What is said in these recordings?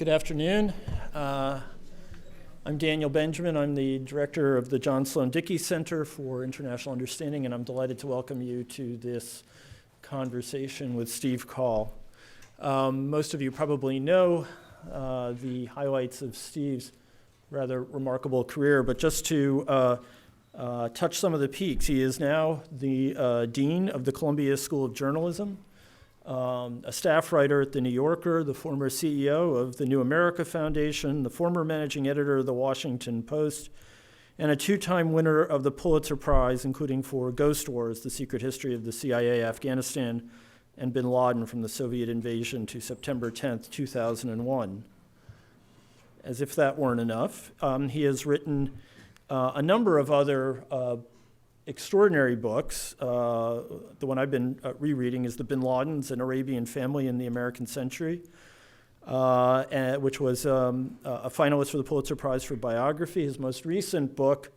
Good afternoon. I'm Daniel Benjamin. I'm the director of the John Sloan Dickey Center for International Understanding, and I'm delighted to welcome you to this conversation with Steve Coll. Most of you probably know the highlights of Steve's rather remarkable career, but just to touch some of the peaks, he is now the dean of the Columbia School of Journalism, a staff writer at The New Yorker, the former CEO of the New America Foundation, the former managing editor of the Washington Post, and a two-time winner of the Pulitzer Prize, including for Ghost Wars, The Secret History of the CIA, Afghanistan, and bin Laden from the Soviet invasion to September 10th, 2001. As if that weren't enough, he has written a number of other extraordinary books. The one I've been rereading is The Bin Ladens, An Arabian Family in the American Century, which was a finalist for the Pulitzer Prize for biography. His most recent book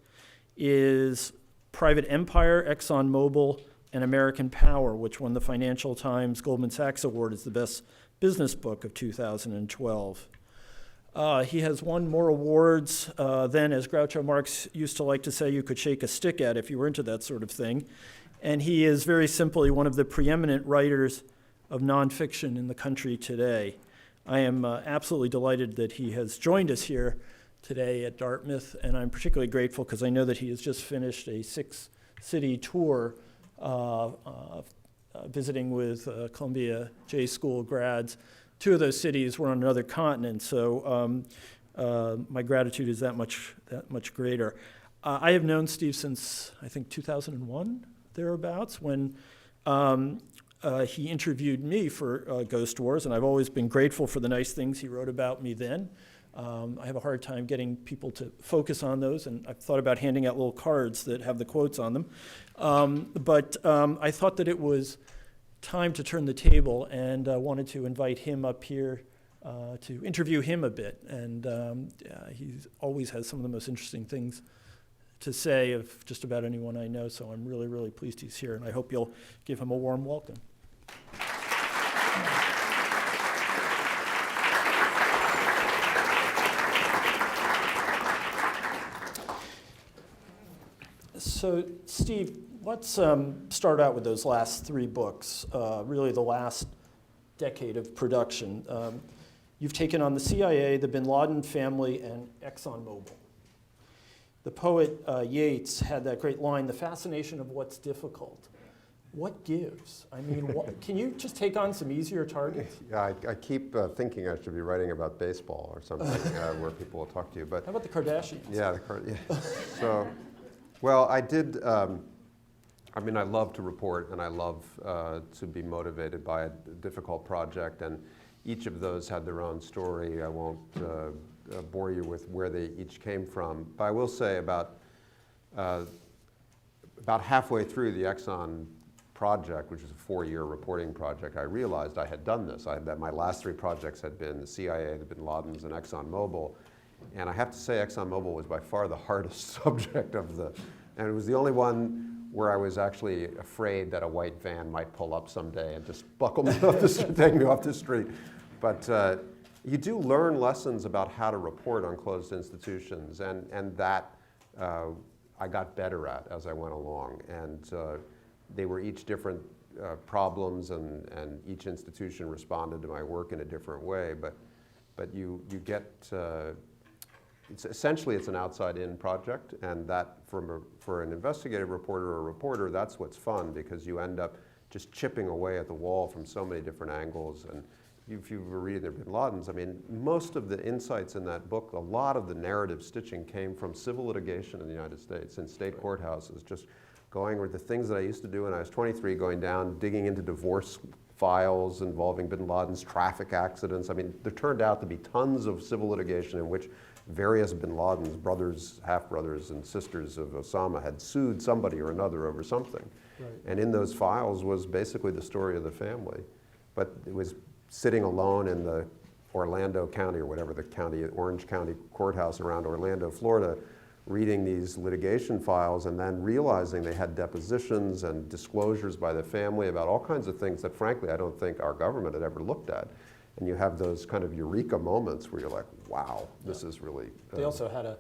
is Private Empire, ExxonMobil, and American Power, which won the Financial Times Goldman Sachs Award as the best business book of 2012. He has won more awards than, as Groucho Marx used to like to say, you could shake a stick at if you were into that sort of thing. And he is very simply one of the preeminent writers of nonfiction in the country today. I am absolutely delighted that he has joined us here today at Dartmouth, and I'm particularly grateful because I know that he has just finished a 6-city tour visiting with Columbia J School grads. 2 of those cities were on another continent, so my gratitude is that much greater. I have known Steve since, I think, 2001, thereabouts, when he interviewed me for Ghost Wars, and I've always been grateful for the nice things he wrote about me then. I have a hard time getting people to focus on those, and I've thought about handing out little cards that have the quotes on them. But I thought that it was time to turn the table, and wanted to invite him up here to interview him a bit. And he always has some of the most interesting things to say of just about anyone I know, so I'm really, really pleased he's here, and I hope you'll give him a warm welcome. So, Steve, let's start out with those last 3 books, really the last decade of production. You've taken on the CIA, the bin Laden family, and ExxonMobil. The poet Yeats had that great line, the fascination of what's difficult. What gives? I mean, can you just take on some easier targets? Yeah, I keep thinking I should be writing about baseball or something where people will talk to you. But how about the Kardashians? Yeah, So, well, I did. I mean, I love to report, and I love to be motivated by a difficult project, and each of those had their own story. I won't bore you with where they each came from, but I will say about halfway through the Exxon project, which was a 4-year reporting project, I realized I had done this. That my last 3 projects had been the CIA, the bin Ladens, and ExxonMobil. And I have to say ExxonMobil was by far the hardest subject of and it was the only one where I was actually afraid that a white van might pull up someday and just buckle me off the street, take me off the street. But you do learn lessons about how to report on closed institutions, and that I got better at as I went along. And they were each different problems, and each institution responded to my work in a different way. But you get essentially it's an outside-in project, and that for an investigative reporter or a reporter, that's what's fun, because you end up just chipping away at the wall from so many different angles. And if you were reading the bin Ladens, I mean, most of the insights in that book, a lot of the narrative stitching came from civil litigation in the United States, in state courthouses, just going with the things that I used to do when I was 23, going down, digging into divorce files involving bin Laden's traffic accidents. I mean, there turned out to be tons of civil litigation in which various bin Ladens, brothers, half-brothers, and sisters of Osama had sued somebody or another over something. Right. And in those files was basically the story of the family. But it was sitting alone in the Orlando County, or whatever the county, Orange County courthouse around Orlando, Florida, reading these litigation files and then realizing they had depositions and disclosures by the family about all kinds of things that, frankly, I don't think our government had ever looked at. And you have those kind of eureka moments where you're like, wow, this is really... They also had a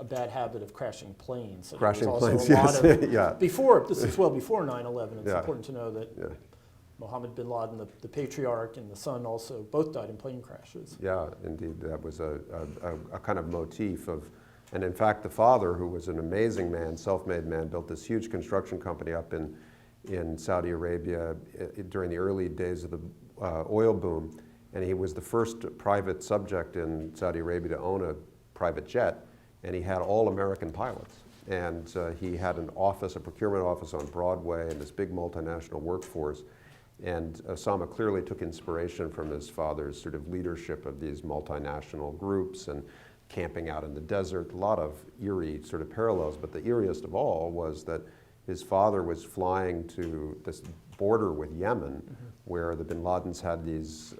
bad habit of crashing planes. So crashing there was also planes, a lot yes. of, Yeah. this is well before 9/11. It's Yeah. important to know that Yeah. Mohammed bin Laden, the patriarch, and the son also both died in plane crashes. Yeah, indeed, that was a kind of motif of, and in fact, the father, who was an amazing man, self-made man, built this huge construction company up in Saudi Arabia during the early days of the oil boom, and he was the first private subject in Saudi Arabia to own a private jet, and he had all American pilots. And he had an office, a procurement office on Broadway, and this big multinational workforce. And Osama clearly took inspiration from his father's sort of leadership of these multinational groups and camping out in the desert, a lot of eerie sort of parallels. But the eeriest of all was that his father was flying to this border with Yemen, where the bin Ladens had these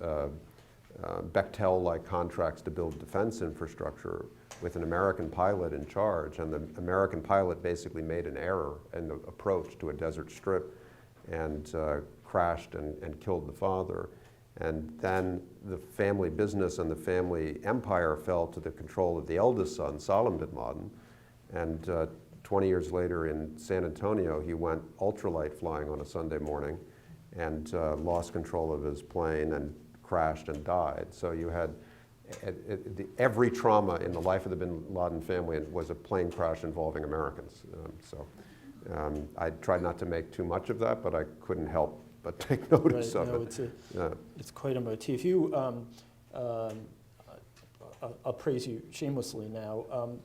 Bechtel-like contracts to build defense infrastructure with an American pilot in charge. And the American pilot basically made an error in the approach to a desert strip and crashed and killed the father. And then the family business and the family empire fell to the control of the eldest son, Salim bin Laden. And 20 years later in San Antonio, he went ultralight flying on a Sunday morning and lost control of his plane and crashed and died. So you had every trauma in the life of the bin Laden family was a plane crash involving Americans. I tried not to make too much of that, but I couldn't help but take notice of it. It's quite a motif. I'll praise you shamelessly now.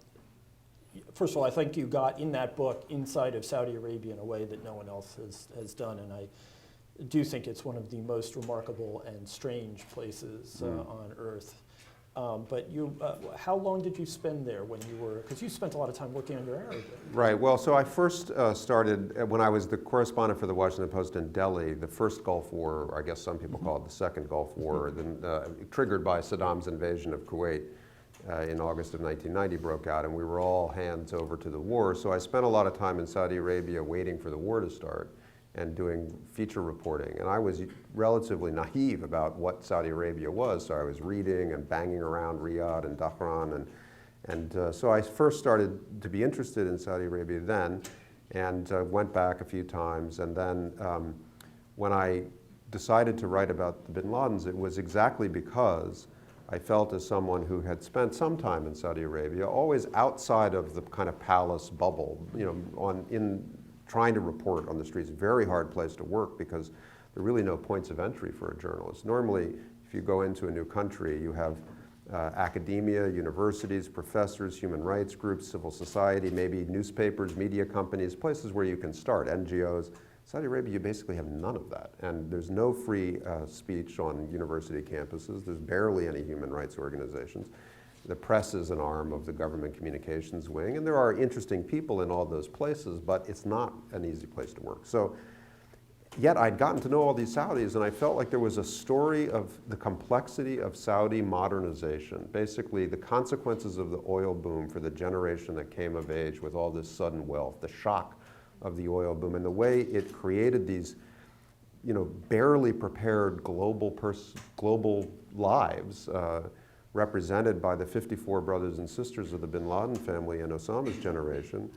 First of all, I think you got in that book inside of Saudi Arabia in a way that no one else has done, and I do think it's one of the most remarkable and strange places on earth. But how long did you spend there when you were, because you spent a lot of time working on your Arabic. Right, well, so I first started, when I was the correspondent for the Washington Post in Delhi, the first Gulf War, or I guess some people call it the second Gulf War, then, triggered by Saddam's invasion of Kuwait in August of 1990 broke out, and we were all hands over to the war. So I spent a lot of time in Saudi Arabia waiting for the war to start and doing feature reporting. And I was relatively naive about what Saudi Arabia was, so I was reading and banging around Riyadh and Dhahran. And so I first started to be interested in Saudi Arabia then, and went back a few times. And then when I decided to write about the bin Ladens, it was exactly because I felt, as someone who had spent some time in Saudi Arabia, always outside of the kind of palace bubble, in trying to report on the streets. Very hard place to work because there are really no points of entry for a journalist. Normally, if you go into a new country, you have academia, universities, professors, human rights groups, civil society, maybe newspapers, media companies, places where you can start, NGOs. Saudi Arabia, you basically have none of that. And there's no free speech on university campuses. There's barely any human rights organizations. The press is an arm of the government communications wing, and there are interesting people in all those places, but it's not an easy place to work. So, yet I'd gotten to know all these Saudis, and I felt like there was a story of the complexity of Saudi modernization, basically the consequences of the oil boom for the generation that came of age with all this sudden wealth, the shock of the oil boom, and the way it created these, barely prepared global lives, represented by the 54 brothers and sisters of the bin Laden family and Osama's generation.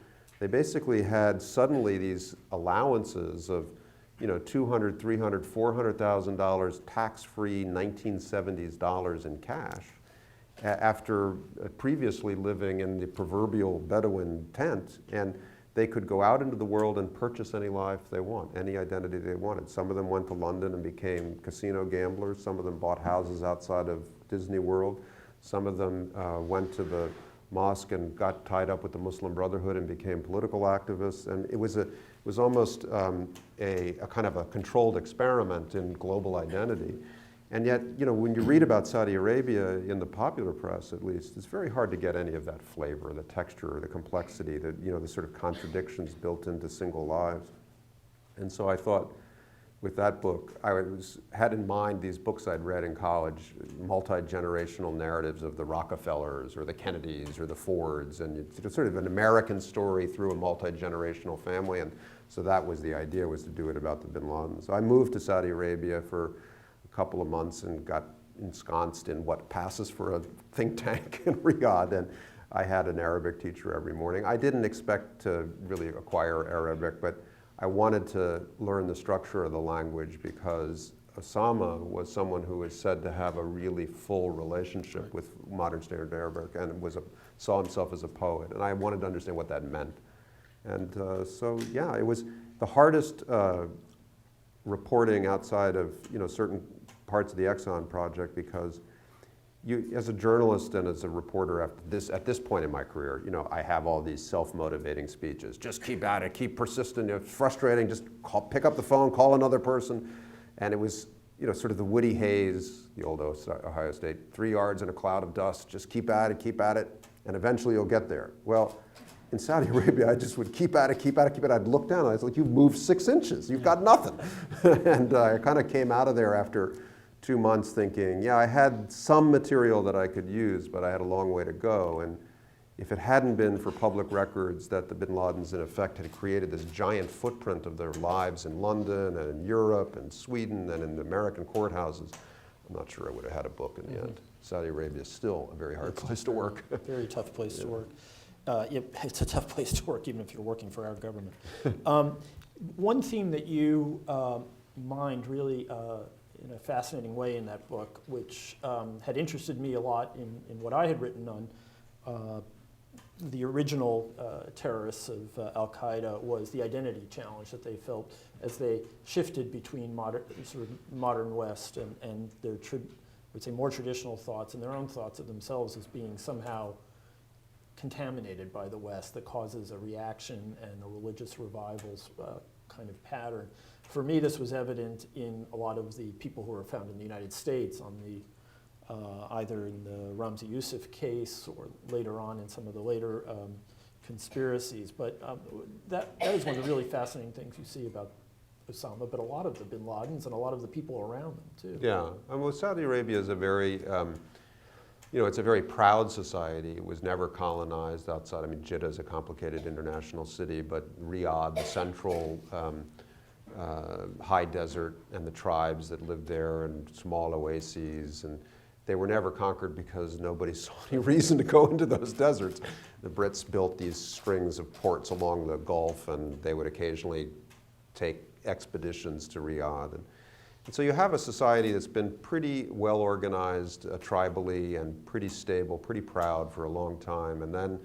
They basically had suddenly these allowances of, $200,000, $300,000, $400,000 tax-free 1970s dollars in cash, after previously living in the proverbial Bedouin tent, and they could go out into the world and purchase any life they want, any identity they wanted. Some of them went to London and became casino gamblers. Some of them bought houses outside of Disney World. Some of them went to the mosque and got tied up with the Muslim Brotherhood and became political activists. And it was almost a kind of a controlled experiment in global identity. And yet, when you read about Saudi Arabia in the popular press, at least, it's very hard to get any of that flavor, the texture, the complexity, the sort of contradictions built into single lives. And so I thought, with that book, I had in mind these books I'd read in college, multi-generational narratives of the Rockefellers or the Kennedys or the Fords, and it's sort of an American story through a multi-generational family. And so that was the idea, was to do it about the bin Ladens. So I moved to Saudi Arabia for couple of months and got ensconced in what passes for a think tank in Riyadh, and I had an Arabic teacher every morning. I didn't expect to really acquire Arabic, but I wanted to learn the structure of the language because Osama was someone who is said to have a really full relationship with modern standard Arabic and saw himself as a poet, and I wanted to understand what that meant. And so, yeah, it was the hardest reporting outside of certain parts of the Exxon project, because you, as a journalist and as a reporter at this point in my career, I have all these self-motivating speeches. Just keep at it, keep persistent. It's frustrating. Just pick up the phone, call another person, and it was sort of the Woody Hayes, the old Ohio State, 3 yards in a cloud of dust. Just keep at it, and eventually you'll get there. Well, in Saudi Arabia, I just would keep at it. I'd look down, and I was like, you've moved 6 inches. You've got nothing. And I kind of came out of there after 2 months thinking, yeah, I had some material that I could use, but I had a long way to go. And if it hadn't been for public records that the bin Ladens, in effect, had created this giant footprint of their lives in London and in Europe and Sweden and in the American courthouses, I'm not sure I would have had a book in the end. Saudi Arabia is still a very hard place to work. Very tough place to work. It's a tough place to work, even if you're working for our government. One theme that you mined really in a fascinating way in that book, which had interested me a lot in what I had written on the original terrorists of Al-Qaeda, was the identity challenge that they felt as they shifted between modern West and their, I would say, more traditional thoughts and their own thoughts of themselves as being somehow contaminated by the West, that causes a reaction and a religious revivals kind of pattern. For me, this was evident in a lot of the people who were found in the United States on the either in the Ramzi Youssef case or later on in some of the later conspiracies. But that is one of the really fascinating things you see about Osama, but a lot of the bin Ladens and a lot of the people around them too. Yeah, well, Saudi Arabia is a very it's a very proud society. It was never colonized outside. I mean, Jeddah is a complicated international city, but Riyadh, the central high desert, and the tribes that lived there, and small oases, and they were never conquered because nobody saw any reason to go into those deserts. The Brits built these strings of ports along the Gulf, and they would occasionally take expeditions to Riyadh. And so you have a society that's been pretty well organized tribally and pretty stable, pretty proud for a long time. And then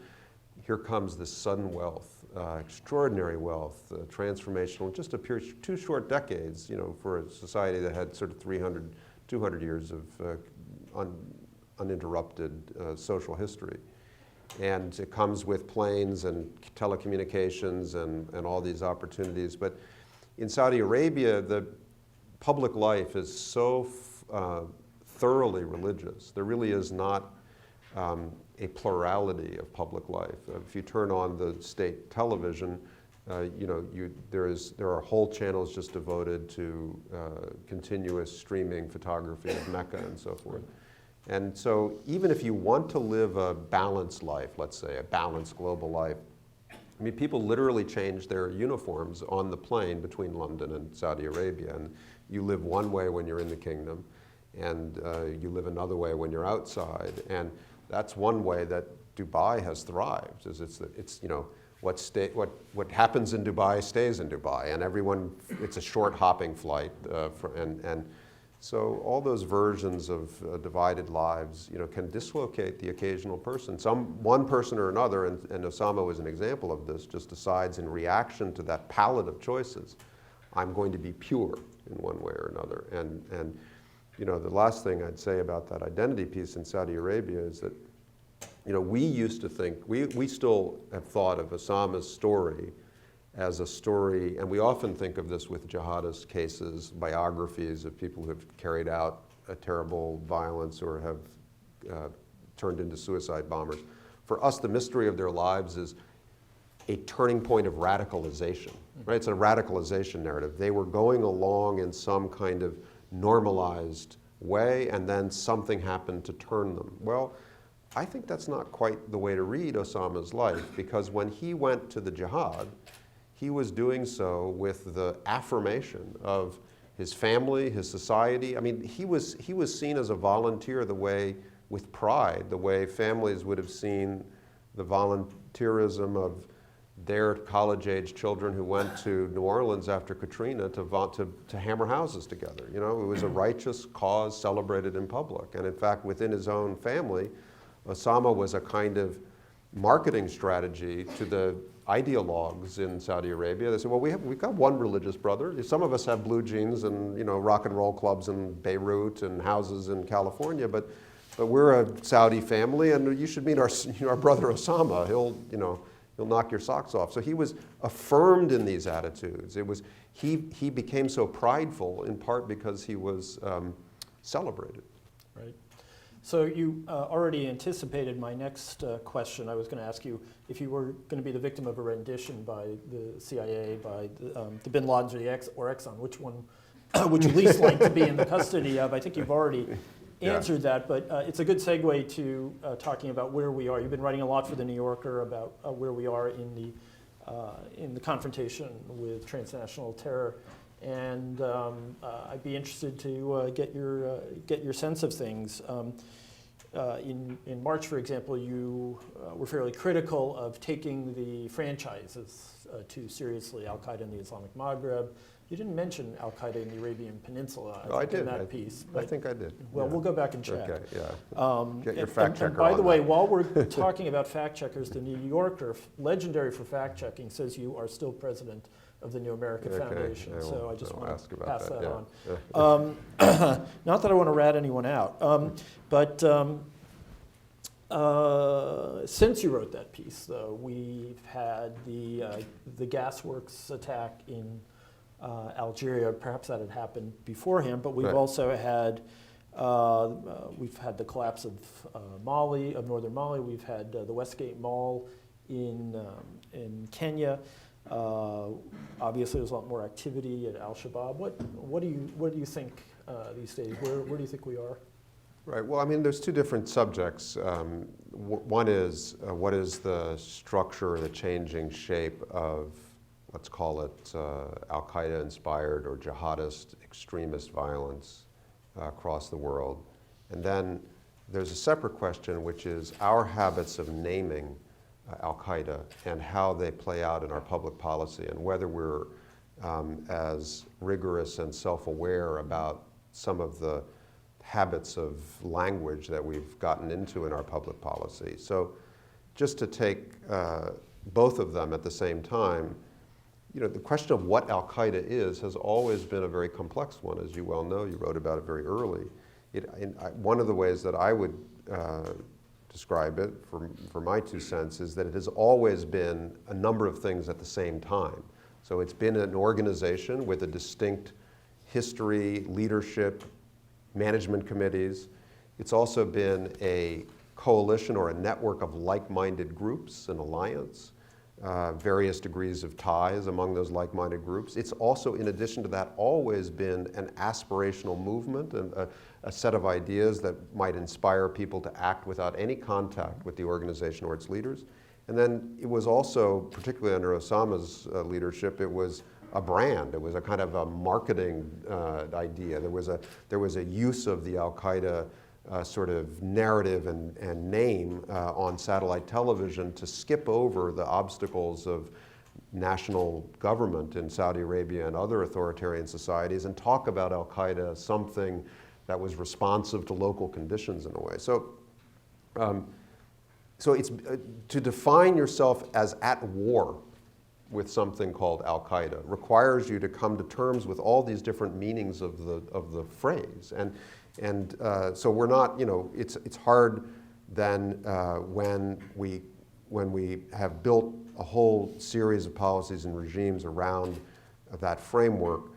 here comes this sudden wealth, extraordinary wealth, transformational in just 2 short decades, for a society that had sort of 300, 200 years of uninterrupted social history. And it comes with planes and telecommunications and all these opportunities. But in Saudi Arabia, the public life is so thoroughly religious. There really is not a plurality of public life. If you turn on the state television, there are whole channels just devoted to continuous streaming photography of Mecca and so forth. And so even if you want to live a balanced life, let's say a balanced global life, I mean, people literally change their uniforms on the plane between London and Saudi Arabia. And you live one way when you're in the kingdom, and you live another way when you're outside. And that's one way that Dubai has thrived. What happens in Dubai stays in Dubai, and everyone, it's a short hopping flight, and so all those versions of divided lives, can dislocate the occasional person. One person or another, and Osama was an example of this, just decides in reaction to that palette of choices, I'm going to be pure in one way or another. And the last thing I'd say about that identity piece in Saudi Arabia is that, we used to think, we still have thought of Osama's story as a story, and we often think of this with jihadist cases, biographies of people who have carried out a terrible violence or have turned into suicide bombers. For us, the mystery of their lives is a turning point of radicalization, right? It's a radicalization narrative. They were going along in some kind of normalized way, and then something happened to turn them. Well, I think that's not quite the way to read Osama's life, because when he went to the jihad, he was doing so with the affirmation of his family, his society. I mean, he was seen as a volunteer with pride, the way families would have seen the volunteerism of their college-age children who went to New Orleans after Katrina to hammer houses together. You know, it was a righteous cause celebrated in public. And in fact, within his own family, Osama was a kind of marketing strategy to the ideologues in Saudi Arabia. They said, well, we've got one religious brother. Some of us have blue jeans and, you know, rock and roll clubs in Beirut and houses in California, but we're a Saudi family, and you should meet our brother Osama. He'll knock your socks off. So he was affirmed in these attitudes. He became so prideful in part because he was celebrated. Right. So you already anticipated my next question. I was going to ask you if you were going to be the victim of a rendition by the CIA, by the Bin Ladens or Exxon, which one would you least like to be in the custody of? I think you've already answered that, but it's a good segue to talking about where we are. You've been writing a lot for the New Yorker about where we are in the confrontation with transnational terror, and I'd be interested to get your sense of things. In March, for example, you were fairly critical of taking the franchises too seriously, Al-Qaeda in the Islamic Maghreb. You didn't mention Al-Qaeda in the Arabian Peninsula I did. in that piece. I think I did. Well, we'll go back and check. Okay, yeah. Get your fact checker and by on the way, that. while we're talking about fact checkers, the New Yorker, legiondary for fact checking, says you are still president of the New America Foundation. So I just want to pass that on. Not that I want to rat anyone out, but since you wrote that piece, though, we've had the gasworks attack in Algeria. Perhaps that had happened beforehand, but we've also had the collapse of northern Mali. We've had the Westgate Mall in Kenya. Obviously, there's a lot more activity at Al-Shabaab. What do you think these days? Where do you think we are? Right. Well, I mean, there's two different subjects. One is what is the structure, the changing shape of, let's call it Al-Qaeda inspired or jihadist extremist violence across the world. And then there's a separate question, which is our habits of naming Al-Qaeda and how they play out in our public policy, and whether we're as rigorous and self-aware about some of the habits of language that we've gotten into in our public policy. So just to take both of them at the same time, you know, the question of what Al-Qaeda is has always been a very complex one, as you well know. You wrote about it very early. One of the ways that I would describe it, for my 2 cents, is that it has always been a number of things at the same time. So it's been an organization with a distinct history, leadership, management committees. It's also been a coalition or a network of like-minded groups, an alliance, various degrees of ties among those like-minded groups. It's also, in addition to that, always been an aspirational movement and a set of ideas that might inspire people to act without any contact with the organization or its leaders. And then it was also, particularly under Osama's leadership, it was a brand. It was a kind of a marketing idea. There was a use of the Al-Qaeda sort of narrative and name on satellite television to skip over the obstacles of national government in Saudi Arabia and other authoritarian societies and talk about Al-Qaeda as something that was responsive to local conditions in a way. So it's to define yourself as at war with something called Al-Qaeda requires you to come to terms with all these different meanings of the phrase. And so we're not, you know, it's hard then when we have built a whole series of policies and regimes around that framework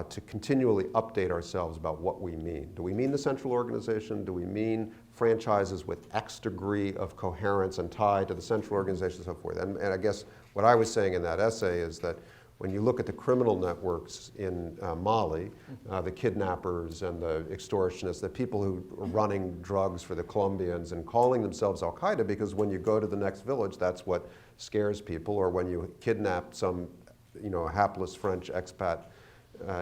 to continually update ourselves about what we mean. Do we mean the central organization? Do we mean franchises with X degree of coherence and tie to the central organization and so forth? And I guess what I was saying in that essay is that when you look at the criminal networks in Mali, the kidnappers and the extortionists, the people who are running drugs for the Colombians and calling themselves Al-Qaeda, because when you go to the next village, that's what scares people, or when you kidnap some, you know, hapless French expat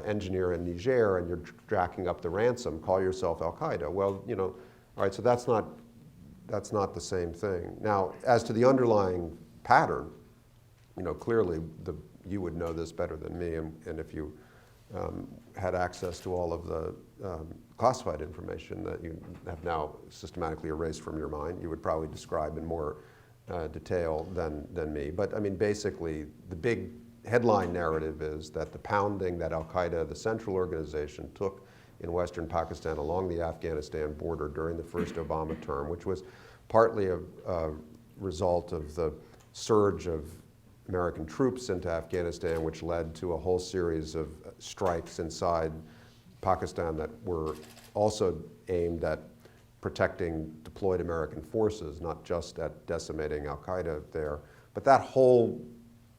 engineer in Niger and you're jacking up the ransom, call yourself Al-Qaeda. Well, all right, so that's not the same thing. Now, as to the underlying pattern, clearly you would know this better than me, and if you had access to all of the classified information that you have now systematically erased from your mind, you would probably describe in more detail than me. But I mean, basically, the big headline narrative is that the pounding that Al-Qaeda, the central organization, took in Western Pakistan along the Afghanistan border during the first Obama term, which was partly a result of the surge of American troops into Afghanistan, which led to a whole series of strikes inside Pakistan that were also aimed at protecting deployed American forces, not just at decimating Al-Qaeda there. But that whole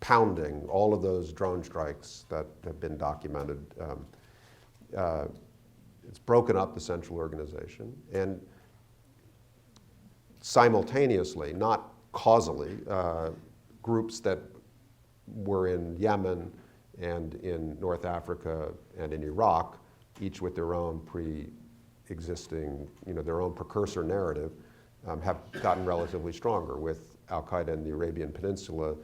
pounding, all of those drone strikes that have been documented, it's broken up the central organization. And simultaneously, not causally, groups that were in Yemen and in North Africa and in Iraq, each with their own pre-existing, their own precursor narrative, have gotten relatively stronger. With Al-Qaeda in the Arabian Peninsula,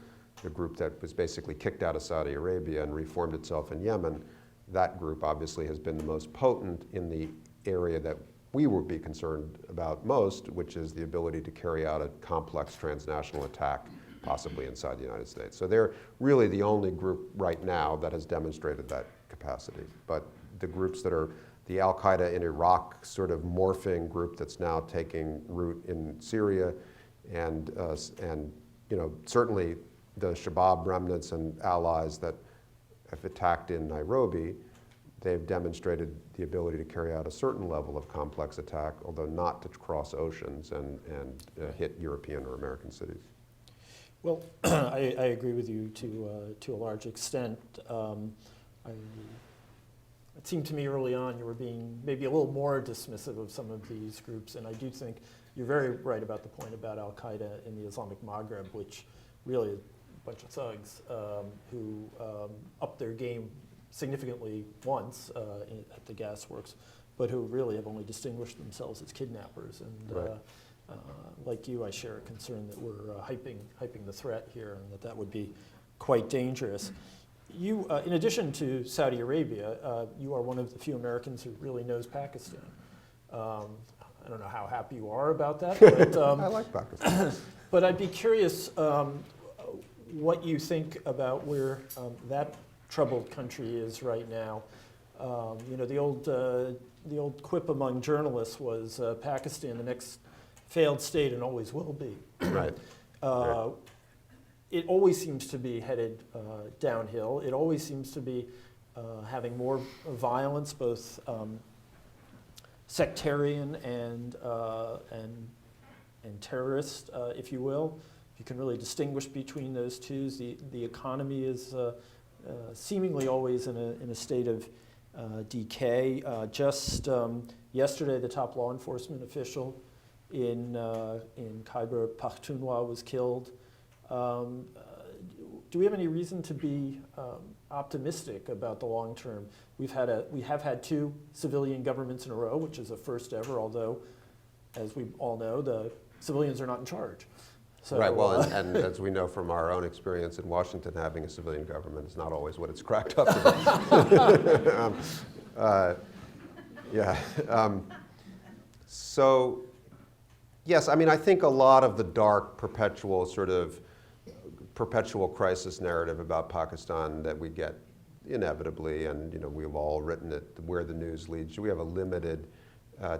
the group that was basically kicked out of Saudi Arabia and reformed itself in Yemen, that group obviously has been the most potent in the area that we would be concerned about most, which is the ability to carry out a complex transnational attack, possibly inside the United States. So they're really the only group right now that has demonstrated that capacity. But the groups that are the Al-Qaeda in Iraq sort of morphing group that's now taking root in Syria, and certainly the Shabab remnants and allies that have attacked in Nairobi, they've demonstrated the ability to carry out a certain level of complex attack, although not to cross oceans and hit European or American cities. Well, I agree with you to a large extent. It seemed to me early on you were being maybe a little more dismissive of some of these groups, and I do think you're very right about the point about Al-Qaeda in the Islamic Maghreb, which really is a bunch of thugs who upped their game significantly once at the gas works, but who really have only distinguished themselves as kidnappers. And right. Like you, I share a concern that we're hyping the threat here, and that would be quite dangerous. You, in addition to Saudi Arabia, you are one of the few Americans who really knows Pakistan. I don't know how happy you are about that, but I like Pakistan. But I'd be curious what you think about where that troubled country is right now. The old quip among journalists was Pakistan, the next failed state, and always will be. Right. Right. It always seems to be headed downhill. It always seems to be having more violence, both sectarian and terrorist, if you will. You can really distinguish between those two. The economy is seemingly always in a state of decay. Just yesterday, the top law enforcement official in Khyber Pakhtunkhwa was killed. Do we have any reason to be optimistic about the long term? We have had two civilian governments in a row, which is a first ever, although, as we all know, the civilians are not in charge. So, right, well, and as we know from our own experience in Washington, having a civilian government is not always what it's cracked up to be. So, yes, I mean, I think a lot of the dark, perpetual crisis narrative about Pakistan that we get inevitably, and we've all written it, where the news leads. We have a limited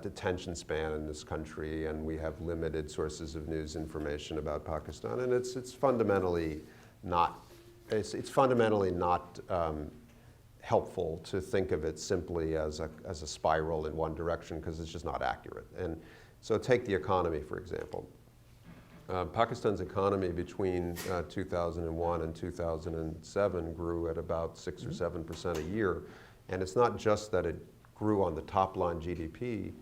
detention span in this country, and we have limited sources of news information about Pakistan, and it's fundamentally not helpful to think of it simply as a spiral in one direction, because it's just not accurate. And so take the economy, for example. Pakistan's economy between 2001 and 2007 grew at about 6 or 7% a year. And it's not just that it grew on the top line GDP.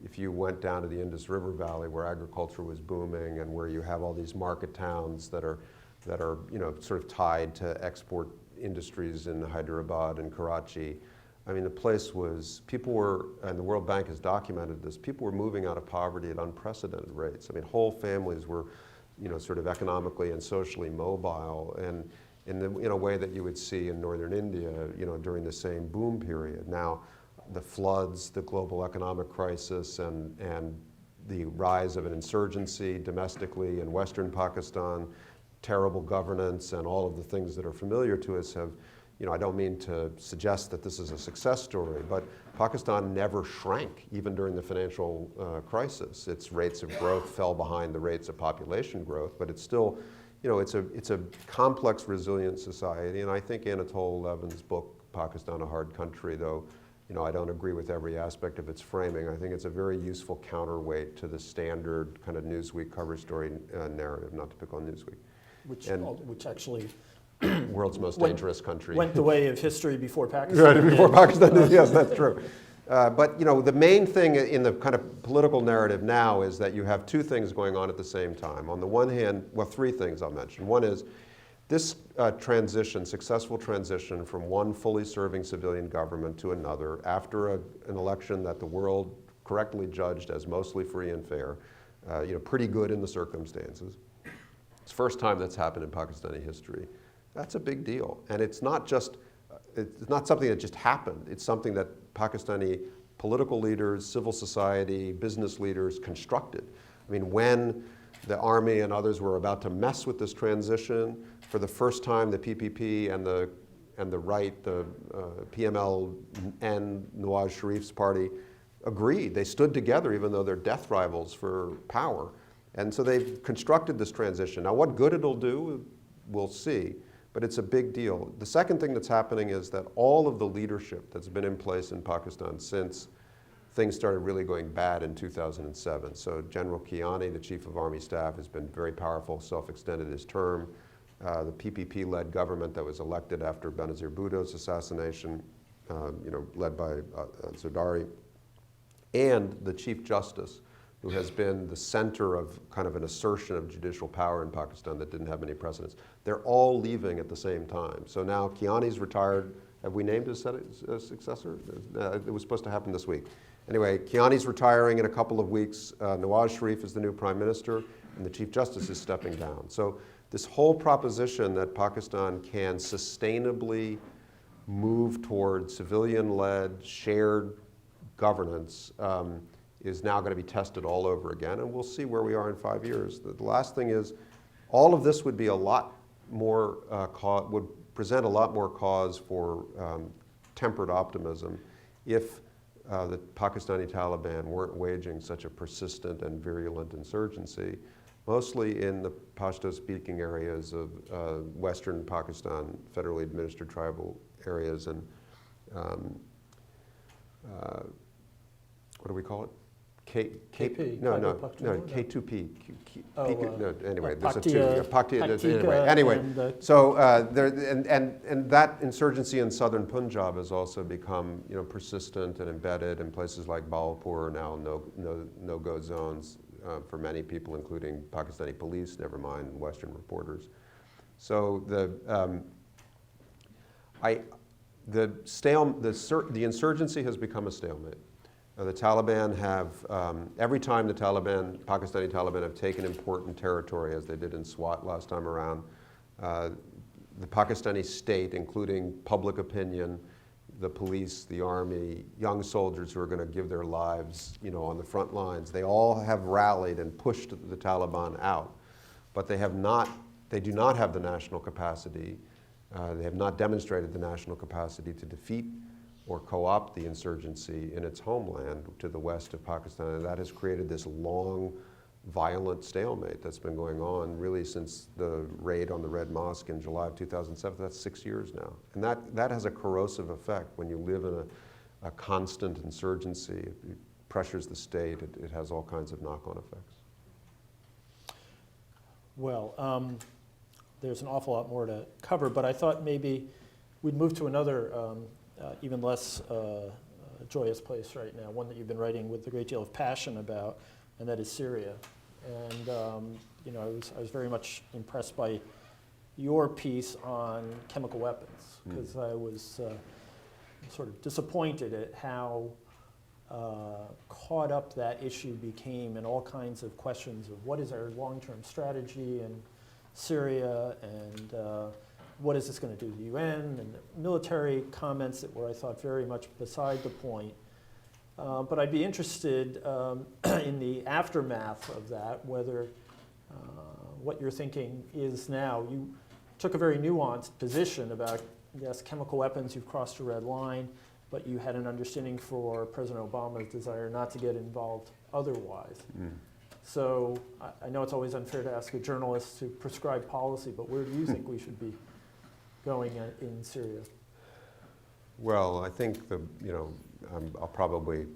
If you went down to the Indus River Valley, where agriculture was booming and where you have all these market towns that are sort of tied to export industries in Hyderabad and Karachi. I mean, the place was, people were, and the World Bank has documented this, people were moving out of poverty at unprecedented rates. I mean, whole families were, sort of economically and socially mobile, and in a way that you would see in northern India, during the same boom period. Now, the floods, the global economic crisis, and the rise of an insurgency domestically in Western Pakistan, terrible governance, and all of the things that are familiar to us have, I don't mean to suggest that this is a success story, but Pakistan never shrank, even during the financial crisis. Its rates of growth fell behind the rates of population growth, but it's still, it's a complex, resilient society. And I think Anatole Levin's book, Pakistan, A Hard Country, though, I don't agree with every aspect of its framing. I think it's a very useful counterweight to the standard kind of Newsweek cover story narrative, not to pick on Newsweek. Which actually world's most dangerous country. Went the way of history before Pakistan. Right, before Pakistan did, yes, that's true. But the main thing in the kind of political narrative now is that you have two things going on at the same time. On the one hand, well, three things I'll mention. One is this successful transition from one fully serving civilian government to another after an election that the world correctly judged as mostly free and fair, pretty good in the circumstances. It's the first time that's happened in Pakistani history. That's a big deal. And it's not something that just happened. It's something that Pakistani political leaders, civil society, business leaders constructed. I mean, when the army and others were about to mess with this transition, for the first time the PPP and the right, the PML and Nawaz Sharif's party agreed. They stood together even though they're death rivals for power. And so they've constructed this transition. Now what good it'll do, we'll see, but it's a big deal. The second thing that's happening is that all of the leadership that's been in place in Pakistan since things started really going bad in 2007. So General Kiani, the Chief of Army Staff, has been very powerful, self-extended his term. The PPP-led government that was elected after Benazir Bhutto's assassination, led by Zardari, and the Chief Justice, who has been the center of kind of an assertion of judicial power in Pakistan that didn't have any precedents. They're all leaving at the same time. So now Kiani's retired. Have we named his successor? It was supposed to happen this week. Anyway, Kiani's retiring in a couple of weeks. Nawaz Sharif is the new prime minister, and the Chief Justice is stepping down. So this whole proposition that Pakistan can sustainably move toward civilian-led, shared governance is now going to be tested all over again, and we'll see where we are in 5 years. The last thing is, all of this would be a lot more, would present a lot more cause for tempered optimism if the Pakistani Taliban weren't waging such a persistent and virulent insurgency, mostly in the Pashto-speaking areas of Western Pakistan, federally administered tribal areas, and what do we call it? KP. No, Khyber K2P. Anyway, there's a two. Paktika Anyway, and, so and that insurgency in southern Punjab has also become persistent and embedded, in places like Bawalpur are now no-go zones for many people, including Pakistani police, never mind Western reporters. So the insurgency has become a stalemate. The Taliban have, every time the Pakistani Taliban have taken important territory, as they did in Swat last time around, the Pakistani state, including public opinion, the police, the army, young soldiers who are going to give their lives, on the front lines, they all have rallied and pushed the Taliban out. But they do not have the national capacity, they have not demonstrated the national capacity to defeat or co-opt the insurgency in its homeland to the west of Pakistan. And that has created this long, violent stalemate that's been going on really since the raid on the Red Mosque in July of 2007. That's 6 years now. And that has a corrosive effect when you live in a constant insurgency. It pressures the state. It has all kinds of knock-on effects. Well, there's an awful lot more to cover, but I thought maybe we'd move to another even less joyous place right now, one that you've been writing with a great deal of passion about, and that is Syria. And I was very much impressed by your piece on chemical weapons, because I was sort of disappointed at how caught up that issue became in all kinds of questions of what is our long-term strategy in Syria, and what is this going to do to the UN, and the military comments that were, I thought, very much beside the point. But I'd be interested in the aftermath of that, whether what you're thinking is now. You took a very nuanced position about, yes, chemical weapons, you've crossed a red line, but you had an understanding for President Obama's desire not to get involved otherwise. So I know it's always unfair to ask a journalist to prescribe policy, but where do you think we should be going in Syria? Well, I think I'll probably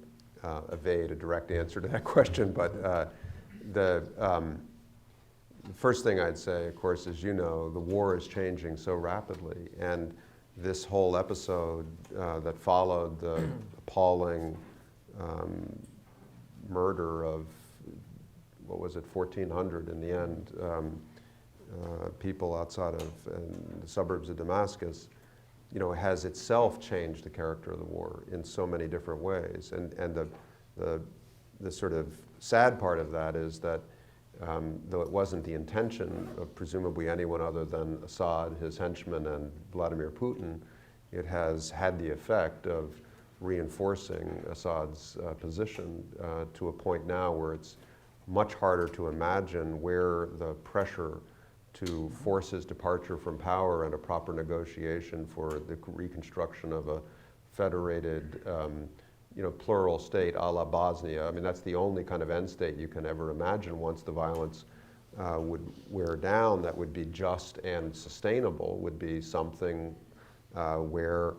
evade a direct answer to that question, but the first thing I'd say, of course, as you know, the war is changing so rapidly, and this whole episode that followed the appalling murder of, what was it, 1,400 in the end, people outside of the suburbs of Damascus, has itself changed the character of the war in so many different ways. And the sort of sad part of that is that though it wasn't the intention of presumably anyone other than Assad, his henchmen, and Vladimir Putin, it has had the effect of reinforcing Assad's position to a point now where it's much harder to imagine where the pressure to force his departure from power and a proper negotiation for the reconstruction of a federated, plural state a la Bosnia. I mean, that's the only kind of end state you can ever imagine once the violence would wear down that would be just and sustainable, would be something where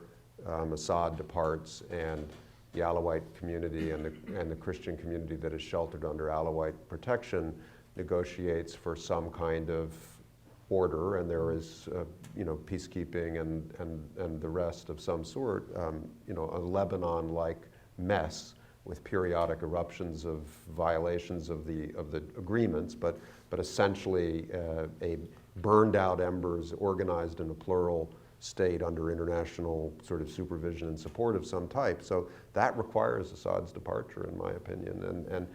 Assad departs and the Alawite community and the Christian community that is sheltered under Alawite protection negotiates for some kind of order, and there is peacekeeping and the rest of some sort, a Lebanon-like mess with periodic eruptions of violations of the agreements, but essentially a burned out embers organized in a plural state under international sort of supervision and support of some type. So that requires Assad's departure, in my opinion,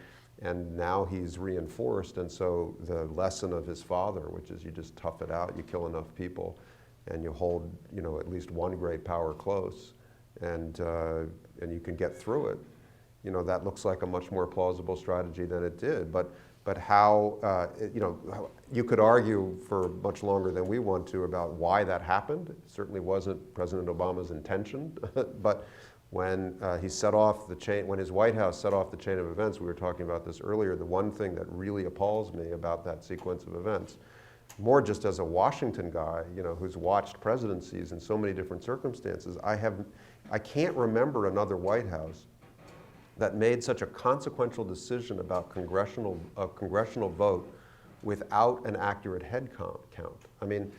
and now he's reinforced, and so the lesson of his father, which is you just tough it out, you kill enough people, and you hold at least one great power close, and you can get through it. That looks like a much more plausible strategy than it did. But how you could argue for much longer than we want to about why that happened. It certainly wasn't President Obama's intention, but when he set off the chain, when his White House set off the chain of events, we were talking about this earlier, the one thing that really appalls me about that sequence of events, more just as a Washington guy, who's watched presidencies in so many different circumstances, I can't remember another White House that made such a consequential decision about a congressional vote without an accurate head count. I mean,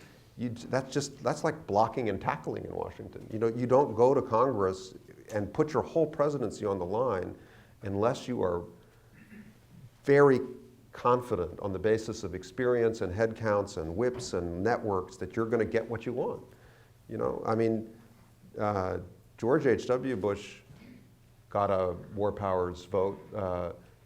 that's like blocking and tackling in Washington. You don't go to Congress and put your whole presidency on the line unless you are very confident on the basis of experience and head counts and whips and networks that you're going to get what you want. I mean, George H.W. Bush got a war powers vote,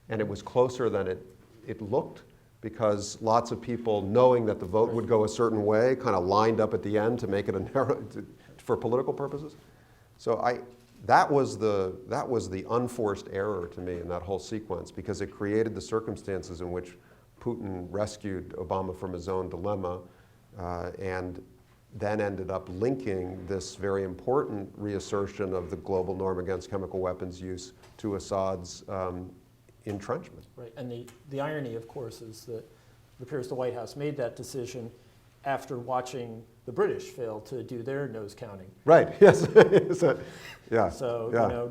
and it was closer than it looked, because lots of people, knowing that the vote would go a certain way, kind of lined up at the end to make it for political purposes. So that was the unforced error to me in that whole sequence, because it created the circumstances in which Putin rescued Obama from his own dilemma, and then ended up linking this very important reassertion of the global norm against chemical weapons use to Assad's entrenchment. Right, and the irony, of course, is that it appears the White House made that decision after watching the British fail to do their nose counting. Right, yes. Yeah. So, yeah.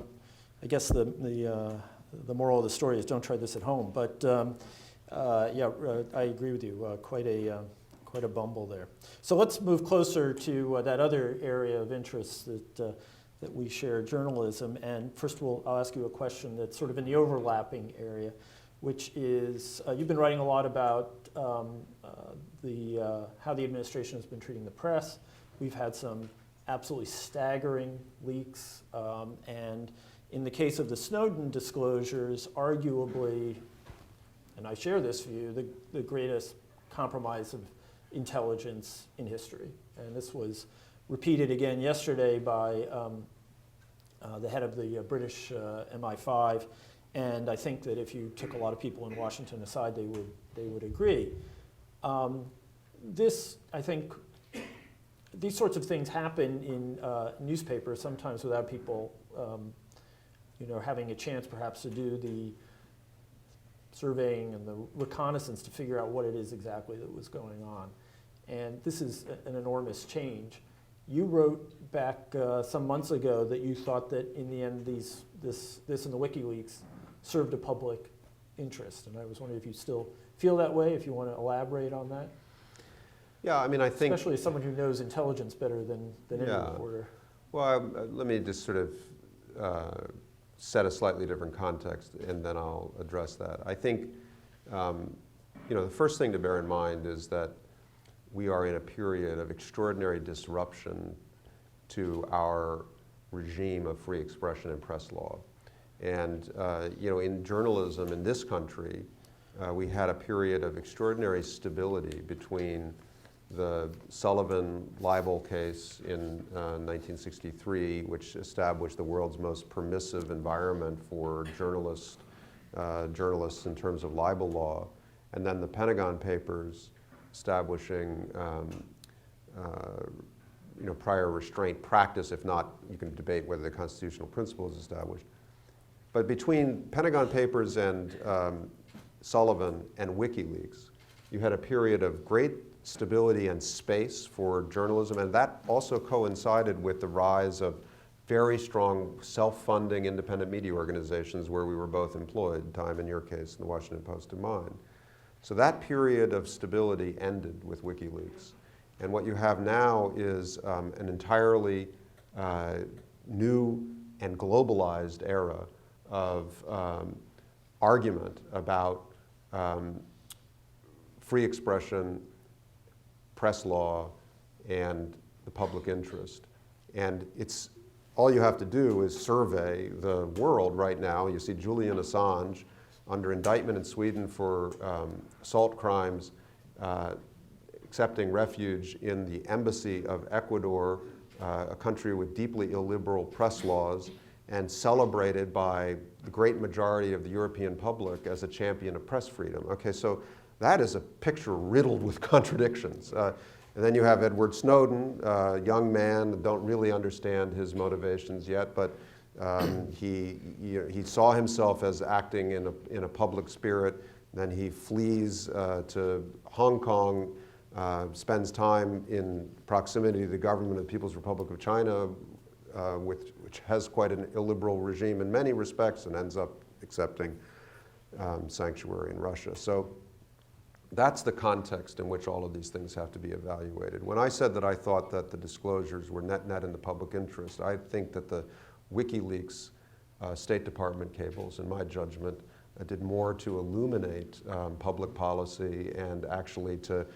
I guess the moral of the story is don't try this at home. But I agree with you, quite a bumble there. So let's move closer to that other area of interest that we share, journalism. And first of all, I'll ask you a question that's sort of in the overlapping area, which is, you've been writing a lot about how the administration has been treating the press. We've had some absolutely staggering leaks, and in the case of the Snowden disclosures, arguably, and I share this view, the greatest compromise of intelligence in history. And this was repeated again yesterday by the head of the British MI5, and I think that if you took a lot of people in Washington aside, they would agree. I think, these sorts of things happen in newspapers sometimes without people, having a chance perhaps to do the surveying and the reconnaissance to figure out what it is exactly that was going on. And this is an enormous change. You wrote back some months ago that you thought that in the end this and the WikiLeaks served a public interest. And I was wondering if you still feel that way, if you want to elaborate on that. Yeah, I mean, I think... Especially as someone who knows intelligence better than any reporter. Well, let me just sort of set a slightly different context, and then I'll address that. I think, the first thing to bear in mind is that we are in a period of extraordinary disruption to our regime of free expression and press law. And, in journalism in this country, we had a period of extraordinary stability between the Sullivan libel case in 1963, which established the world's most permissive environment for journalists in terms of libel law, and then the Pentagon Papers establishing prior restraint practice. If not, you can debate whether the constitutional principle is established. But between Pentagon Papers and Sullivan and WikiLeaks, you had a period of great stability and space for journalism, and that also coincided with the rise of very strong self-funding independent media organizations where we were both employed, Time in your case, and the Washington Post in mine. So that period of stability ended with WikiLeaks. And what you have now is an entirely new and globalized era of argument about free expression, press law, and the public interest. And it's all you have to do is survey the world right now. You see Julian Assange under indictment in Sweden for assault crimes, accepting refuge in the embassy of Ecuador, a country with deeply illiberal press laws, and celebrated by the great majority of the European public as a champion of press freedom. Okay, so that is a picture riddled with contradictions. And then you have Edward Snowden, a young man, don't really understand his motivations yet, but he saw himself as acting in a public spirit. Then he flees to Hong Kong, spends time in proximity to the government of the People's Republic of China, which has quite an illiberal regime in many respects, and ends up accepting sanctuary in Russia. So that's the context in which all of these things have to be evaluated. When I said that I thought that the disclosures were net in the public interest, I think that the WikiLeaks State Department cables, in my judgment, did more to illuminate public policy and actually to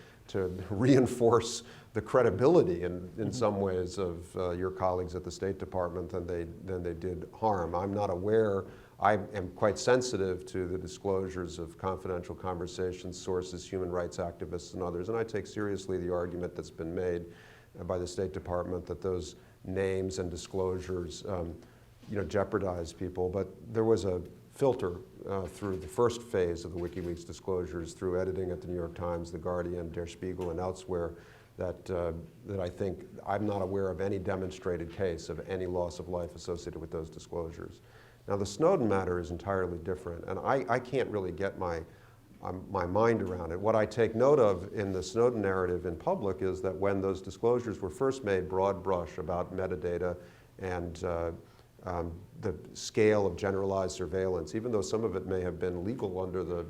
reinforce the credibility in some ways of your colleagues at the State Department than they did harm. I'm not aware. I am quite sensitive to the disclosures of confidential conversations, sources, human rights activists, and others, and I take seriously the argument that's been made by the State Department that those names and disclosures jeopardize people. But there was a filter through the first phase of the WikiLeaks disclosures, through editing at the New York Times, The Guardian, Der Spiegel, and elsewhere, that I think I'm not aware of any demonstrated case of any loss of life associated with those disclosures. Now, the Snowden matter is entirely different, and I can't really get my mind around it. What I take note of in the Snowden narrative in public is that when those disclosures were first made broad brush about metadata and the scale of generalized surveillance, even though some of it may have been legal under the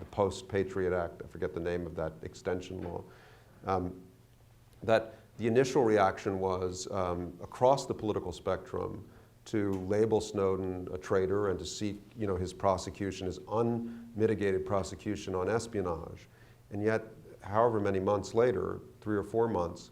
post-Patriot Act, I forget the name of that extension law, that the initial reaction was across the political spectrum, to label Snowden a traitor and to seek, his prosecution, his unmitigated prosecution on espionage. And yet, however many months later, 3 or 4 months,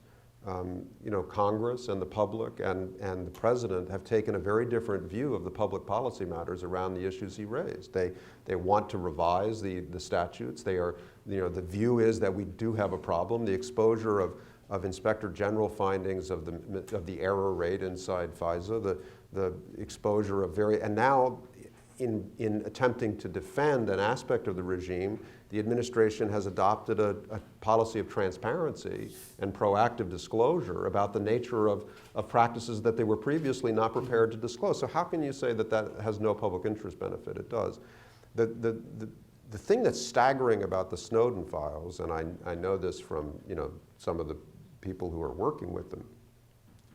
Congress and the public and the president have taken a very different view of the public policy matters around the issues he raised. They want to revise the statutes. They are, the view is that we do have a problem. The exposure of Inspector General findings of the error rate inside FISA, the exposure of and now in attempting to defend an aspect of the regime, the administration has adopted a policy of transparency and proactive disclosure about the nature of practices that they were previously not prepared to disclose. So how can you say that that has no public interest benefit? It does. The thing that's staggering about the Snowden files, and I know this from some of the people who are working with them,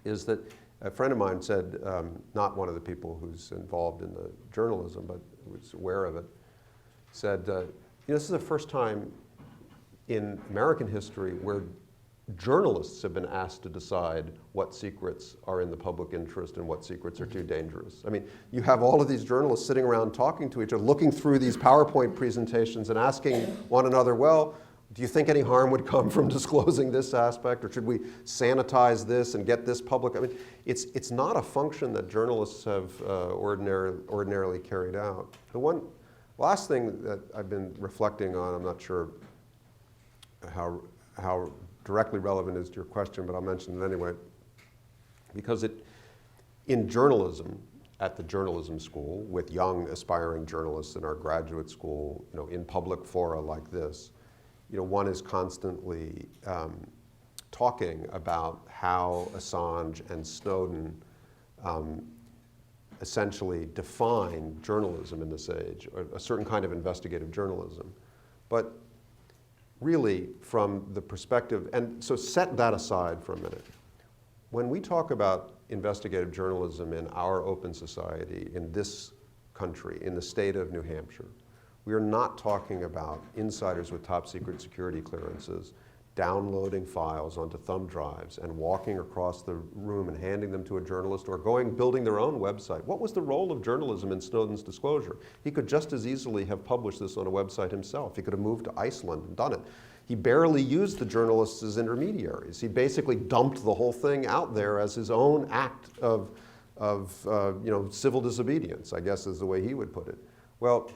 is that a friend of mine said, not one of the people who's involved in the journalism, but was aware of it, said, this is the first time in American history where journalists have been asked to decide what secrets are in the public interest and what secrets are too dangerous. I mean, you have all of these journalists sitting around talking to each other, looking through these PowerPoint presentations and asking one another, well, do you think any harm would come from disclosing this aspect, or should we sanitize this and get this public? I mean, it's not a function that journalists have ordinarily carried out. The one last thing that I've been reflecting on, I'm not sure how directly relevant is to your question, but I'll mention it anyway, because in journalism, at the journalism school, with young aspiring journalists in our graduate school, in public fora like this, one is constantly talking about how Assange and Snowden essentially define journalism in this age, or a certain kind of investigative journalism. But really, from the perspective, and so set that aside for a minute. When we talk about investigative journalism in our open society, in this country, in the state of New Hampshire, we are not talking about insiders with top secret security clearances downloading files onto thumb drives and walking across the room and handing them to a journalist, or building their own website. What was the role of journalism in Snowden's disclosure? He could just as easily have published this on a website himself. He could have moved to Iceland and done it. He barely used the journalists as intermediaries. He basically dumped the whole thing out there as his own act of civil disobedience, I guess is the way he would put it. Well,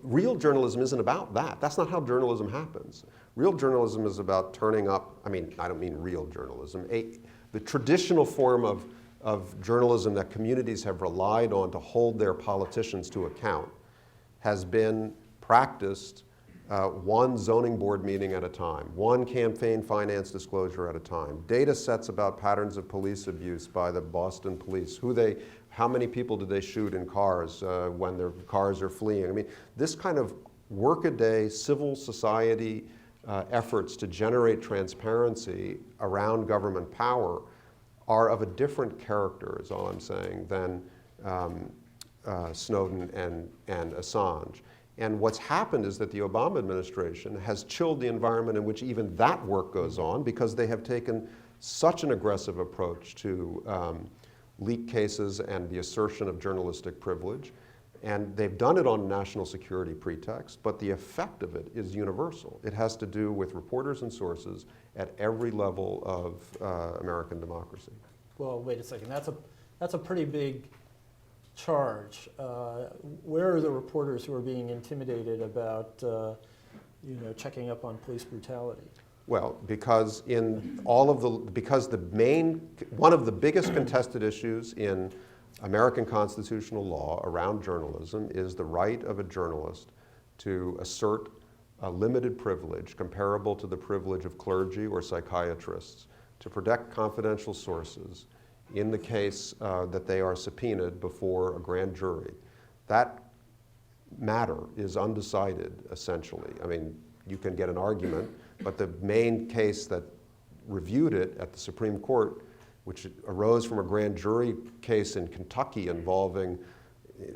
real journalism isn't about that. That's not how journalism happens. Real journalism is about turning up, I don't mean real journalism, the traditional form of journalism that communities have relied on to hold their politicians to account has been practiced one zoning board meeting at a time, one campaign finance disclosure at a time, data sets about patterns of police abuse by the Boston police, how many people did they shoot in cars when their cars are fleeing. I mean, this kind of workaday civil society efforts to generate transparency around government power are of a different character, is all I'm saying, than Snowden and Assange. And what's happened is that the Obama administration has chilled the environment in which even that work goes on, because they have taken such an aggressive approach to leak cases and the assertion of journalistic privilege. And they've done it on a national security pretext, but the effect of it is universal. It has to do with reporters and sources at every level of American democracy. Well, wait a second. That's a pretty big charge. Where are the reporters who are being intimidated about checking up on police brutality? Well, because one of the biggest contested issues in American constitutional law around journalism is the right of a journalist to assert a limited privilege comparable to the privilege of clergy or psychiatrists to protect confidential sources in the case that they are subpoenaed before a grand jury. That matter is undecided, essentially. I mean, you can get an argument, but the main case that reviewed it at the Supreme Court, which arose from a grand jury case in Kentucky involving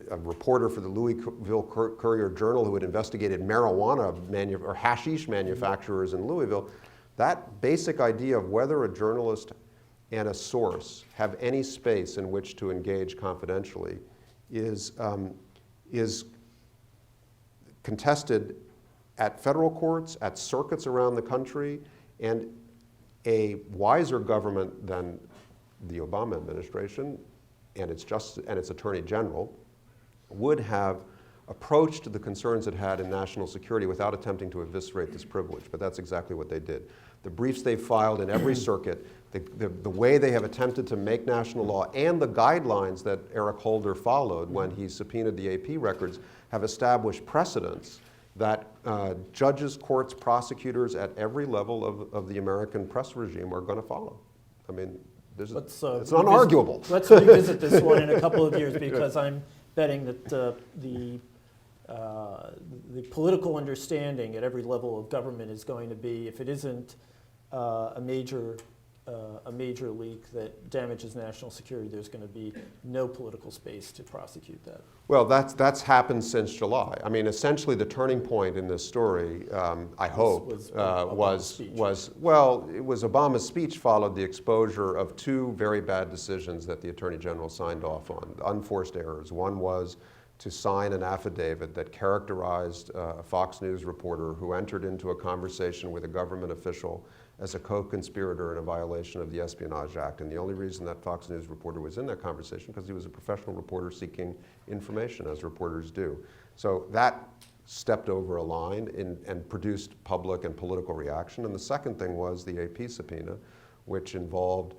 a reporter for the Louisville Courier-Journal who had investigated marijuana or hashish manufacturers in Louisville, that basic idea of whether a journalist and a source have any space in which to engage confidentially is contested at federal courts, at circuits around the country, and a wiser government than the Obama administration and its Attorney General would have approached the concerns it had in national security without attempting to eviscerate this privilege, but that's exactly what they did. The briefs they filed in every circuit, the way they have attempted to make national law, and the guidelines that Eric Holder followed when he subpoenaed the AP records have established precedents that judges, courts, prosecutors at every level of the American press regime are going to follow. I mean, it's unarguable. Let's revisit this one in a couple of years, because I'm betting that the political understanding at every level of government is going to be, if it isn't a major leak that damages national security, there's going to be no political space to prosecute that. Well, that's happened since July. I mean, essentially the turning point in this story, I hope, was Obama's speech followed the exposure of two very bad decisions that the Attorney General signed off on, unforced errors. One was to sign an affidavit that characterized a Fox News reporter who entered into a conversation with a government official as a co-conspirator in a violation of the Espionage Act. And the only reason that Fox News reporter was in that conversation because he was a professional reporter seeking information, as reporters do. So that stepped over a line and produced public and political reaction. And the second thing was the AP subpoena, which involved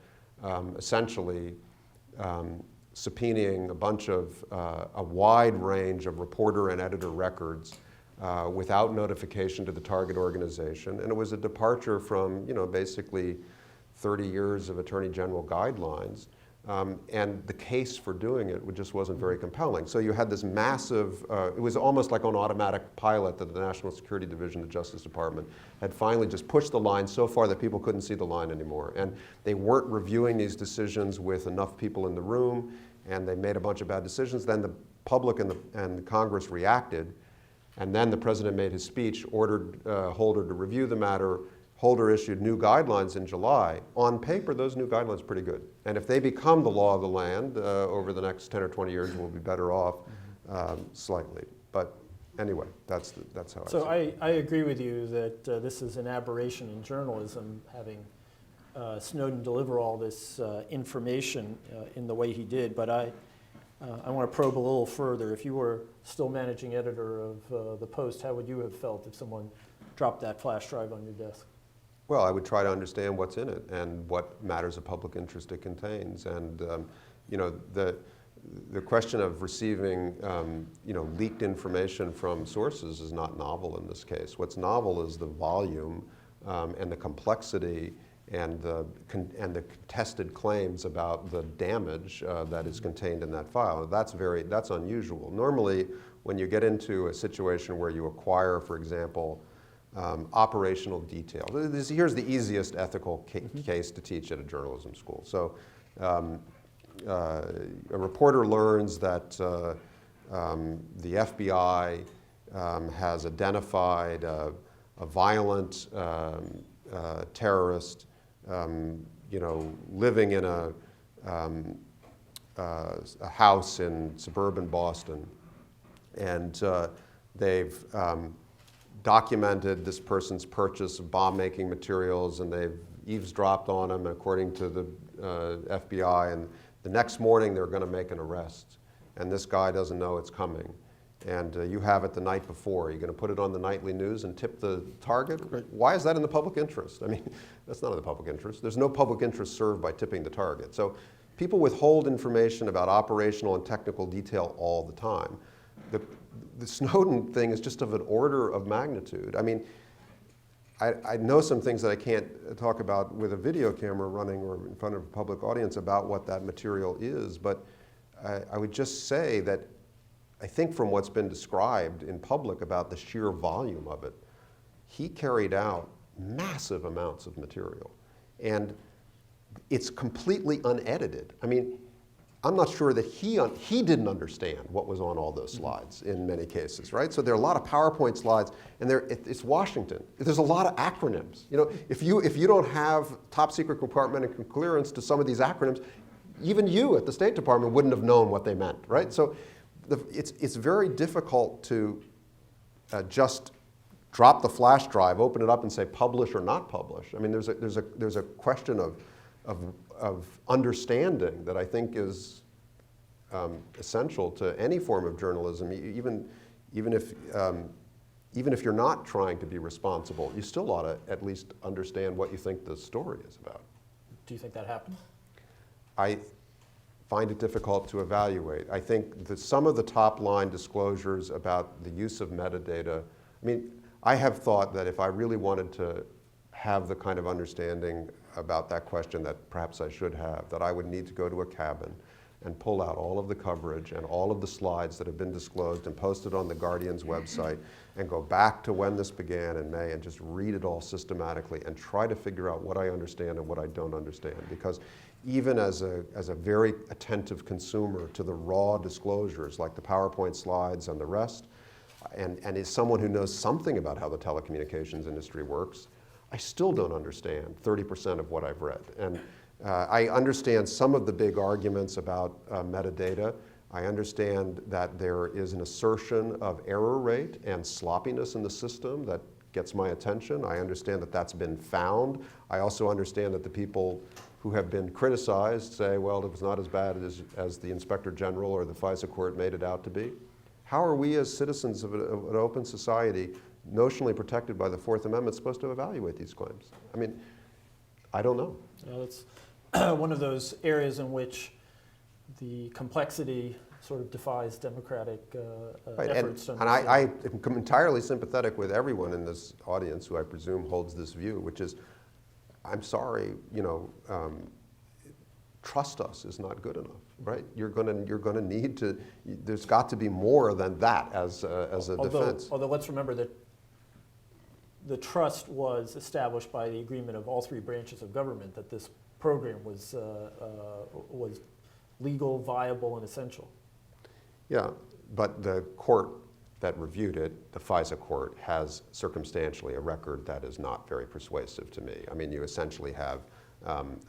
essentially subpoenaing a wide range of reporter and editor records without notification to the target organization. And it was a departure from, basically 30 years of Attorney General guidelines. And the case for doing it just wasn't very compelling. So you had this massive, it was almost like on automatic pilot that the National Security Division of the Justice Department had finally just pushed the line so far that people couldn't see the line anymore. And they weren't reviewing these decisions with enough people in the room, and they made a bunch of bad decisions. Then the public and the Congress reacted. And then the president made his speech, ordered Holder to review the matter. Holder issued new guidelines in July. On paper, those new guidelines are pretty good. And if they become the law of the land over the next 10 or 20 years, we'll be better off slightly. But anyway, that's how so I see it. I agree with you that this is an aberration in journalism, having Snowden deliver all this information in the way he did. But I want to probe a little further. If you were still managing editor of the Post, how would you have felt if someone dropped that flash drive on your desk? Well, I would try to understand what's in it and what matters of public interest it contains. And the question of receiving leaked information from sources is not novel in this case. What's novel is the volume and the complexity and the contested claims about the damage that is contained in that file. That's unusual. Normally, when you get into a situation where you acquire, for example, operational detail. Here's the easiest ethical case to teach at a journalism school. So a reporter learns that the FBI has identified a violent terrorist living in a house in suburban Boston. And they've documented this person's purchase of bomb-making materials, and they've eavesdropped on him according to the FBI, and the next morning they're going to make an arrest. And this guy doesn't know it's coming. And you have it the night before. You're going to put it on the nightly news and tip the target? Right. Why is that in the public interest? I mean, that's not in the public interest. There's no public interest served by tipping the target. So people withhold information about operational and technical detail all the time. The Snowden thing is just of an order of magnitude. I mean, I know some things that I can't talk about with a video camera running or in front of a public audience about what that material is, but I would just say that I think from what's been described in public about the sheer volume of it, he carried out massive amounts of material. And it's completely unedited. I mean, I'm not sure that he didn't understand what was on all those slides in many cases, right? So there are a lot of PowerPoint slides, and it's Washington. There's a lot of acronyms. You know, if you don't have top secret compartment and clearance to some of these acronyms, even you at the State Department wouldn't have known what they meant, right? So it's very difficult to just drop the flash drive, open it up, and say publish or not publish. I mean, there's a question of understanding that I think is essential to any form of journalism. Even if you're not trying to be responsible, you still ought to at least understand what you think the story is about. Do you think that happens? I find it difficult to evaluate. I think that some of the top line disclosures about the use of metadata, I mean, I have thought that if I really wanted to have the kind of understanding about that question that perhaps I should have, that I would need to go to a cabin and pull out all of the coverage and all of the slides that have been disclosed and posted on the Guardian's website and go back to when this began in May and just read it all systematically and try to figure out what I understand and what I don't understand. Because even as a very attentive consumer to the raw disclosures like the PowerPoint slides and the rest, and as someone who knows something about how the telecommunications industry works, I still don't understand 30% of what I've read. And I understand some of the big arguments about metadata. I understand that there is an assertion of error rate and sloppiness in the system that gets my attention. I understand that that's been found. I also understand that the people who have been criticized say, well, it was not as bad as the Inspector General or the FISA court made it out to be. How are we as citizens of an open society, notionally protected by the Fourth Amendment, supposed to evaluate these claims? I mean, I don't know. It's one of those areas in which the complexity sort of defies democratic right. efforts. And I am entirely sympathetic with everyone in this audience who I presume holds this view, which is, I'm sorry, trust us is not good enough, right? You're gonna need to. There's got to be more than that as a defense. Although let's remember that the trust was established by the agreement of all three branches of government that this program was legal, viable, and essential. Yeah, but the court that reviewed it, the FISA court, has circumstantially a record that is not very persuasive to me. I mean, you essentially have,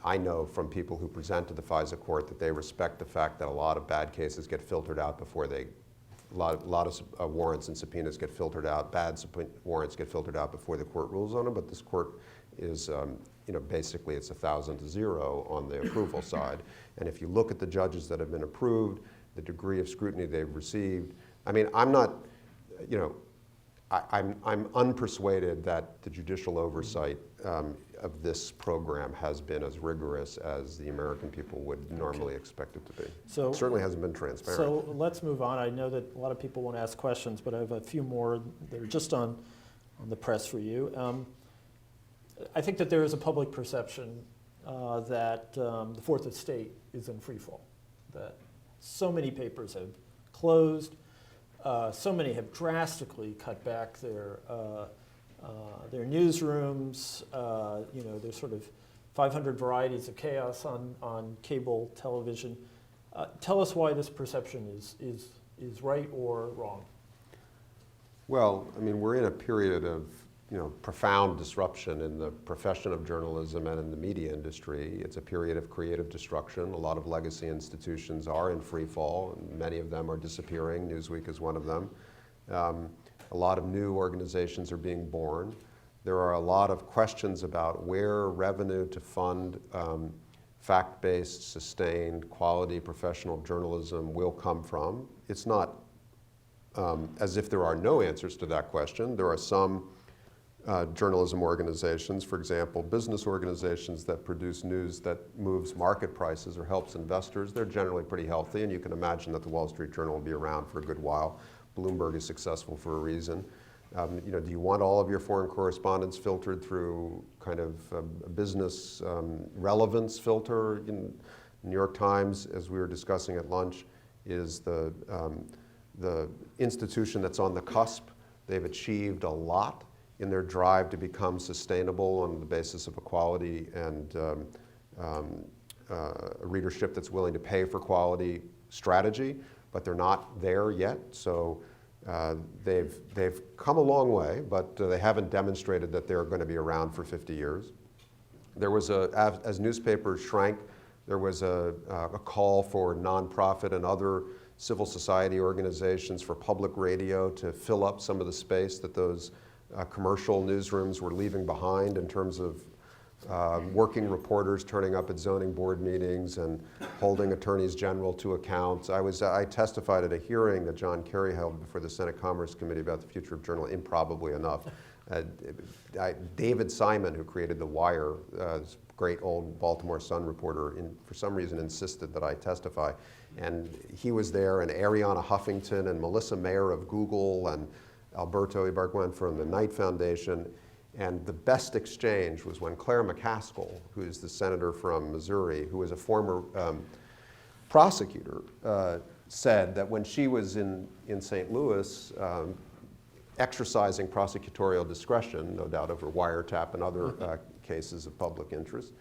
I know from people who present to the FISA court that they respect the fact that a lot of bad cases get filtered out before a lot of warrants and subpoenas get filtered out, warrants get filtered out before the court rules on them, but this court is, basically it's 1,000 to 0 on the approval side. And if you look at the judges that have been approved, the degree of scrutiny they've received, I mean, I'm not, I'm unpersuaded that the judicial oversight of this program has been as rigorous as the American people would normally expect it to be. So, it certainly hasn't been transparent. So let's move on. I know that a lot of people want to ask questions, but I have a few more that are just on the press for you. I think that there is a public perception that the Fourth Estate is in free fall, that so many papers have closed, so many have drastically cut back their newsrooms. There's sort of 500 varieties of chaos on cable television. Tell us why this perception is right or wrong. Well, I mean, we're in a period of profound disruption in the profession of journalism and in the media industry. It's a period of creative destruction. A lot of legacy institutions are in free fall, and many of them are disappearing. Newsweek is one of them. A lot of new organizations are being born. There are a lot of questions about where revenue to fund fact-based, sustained, quality professional journalism will come from. It's not as if there are no answers to that question. There are some journalism organizations, for example, business organizations that produce news that moves market prices or helps investors. They're generally pretty healthy, and you can imagine that the Wall Street Journal will be around for a good while. Bloomberg is successful for a reason. Do you want all of your foreign correspondence filtered through kind of a business relevance filter? New York Times, as we were discussing at lunch, is the institution that's on the cusp. They've achieved a lot in their drive to become sustainable on the basis of equality and a readership that's willing to pay for quality strategy, but they're not there yet. So they've come a long way, but they haven't demonstrated that they're going to be around for 50 years. There was as newspapers shrank, there was a call for nonprofit and other civil society organizations for public radio to fill up some of the space that those commercial newsrooms were leaving behind in terms of working reporters turning up at zoning board meetings and holding attorneys general to account. I testified at a hearing that John Kerry held before the Senate Commerce Committee about the future of journalism, improbably enough. David Simon, who created The Wire, this great old Baltimore Sun reporter, for some reason insisted that I testify. And he was there, and Arianna Huffington, and Melissa Mayer of Google, and Alberto Ibargüen from the Knight Foundation. And the best exchange was when Claire McCaskill, who is the senator from Missouri, who was a former prosecutor, said that when she was in St. Louis, exercising prosecutorial discretion, no doubt over wiretap and other cases of public interest,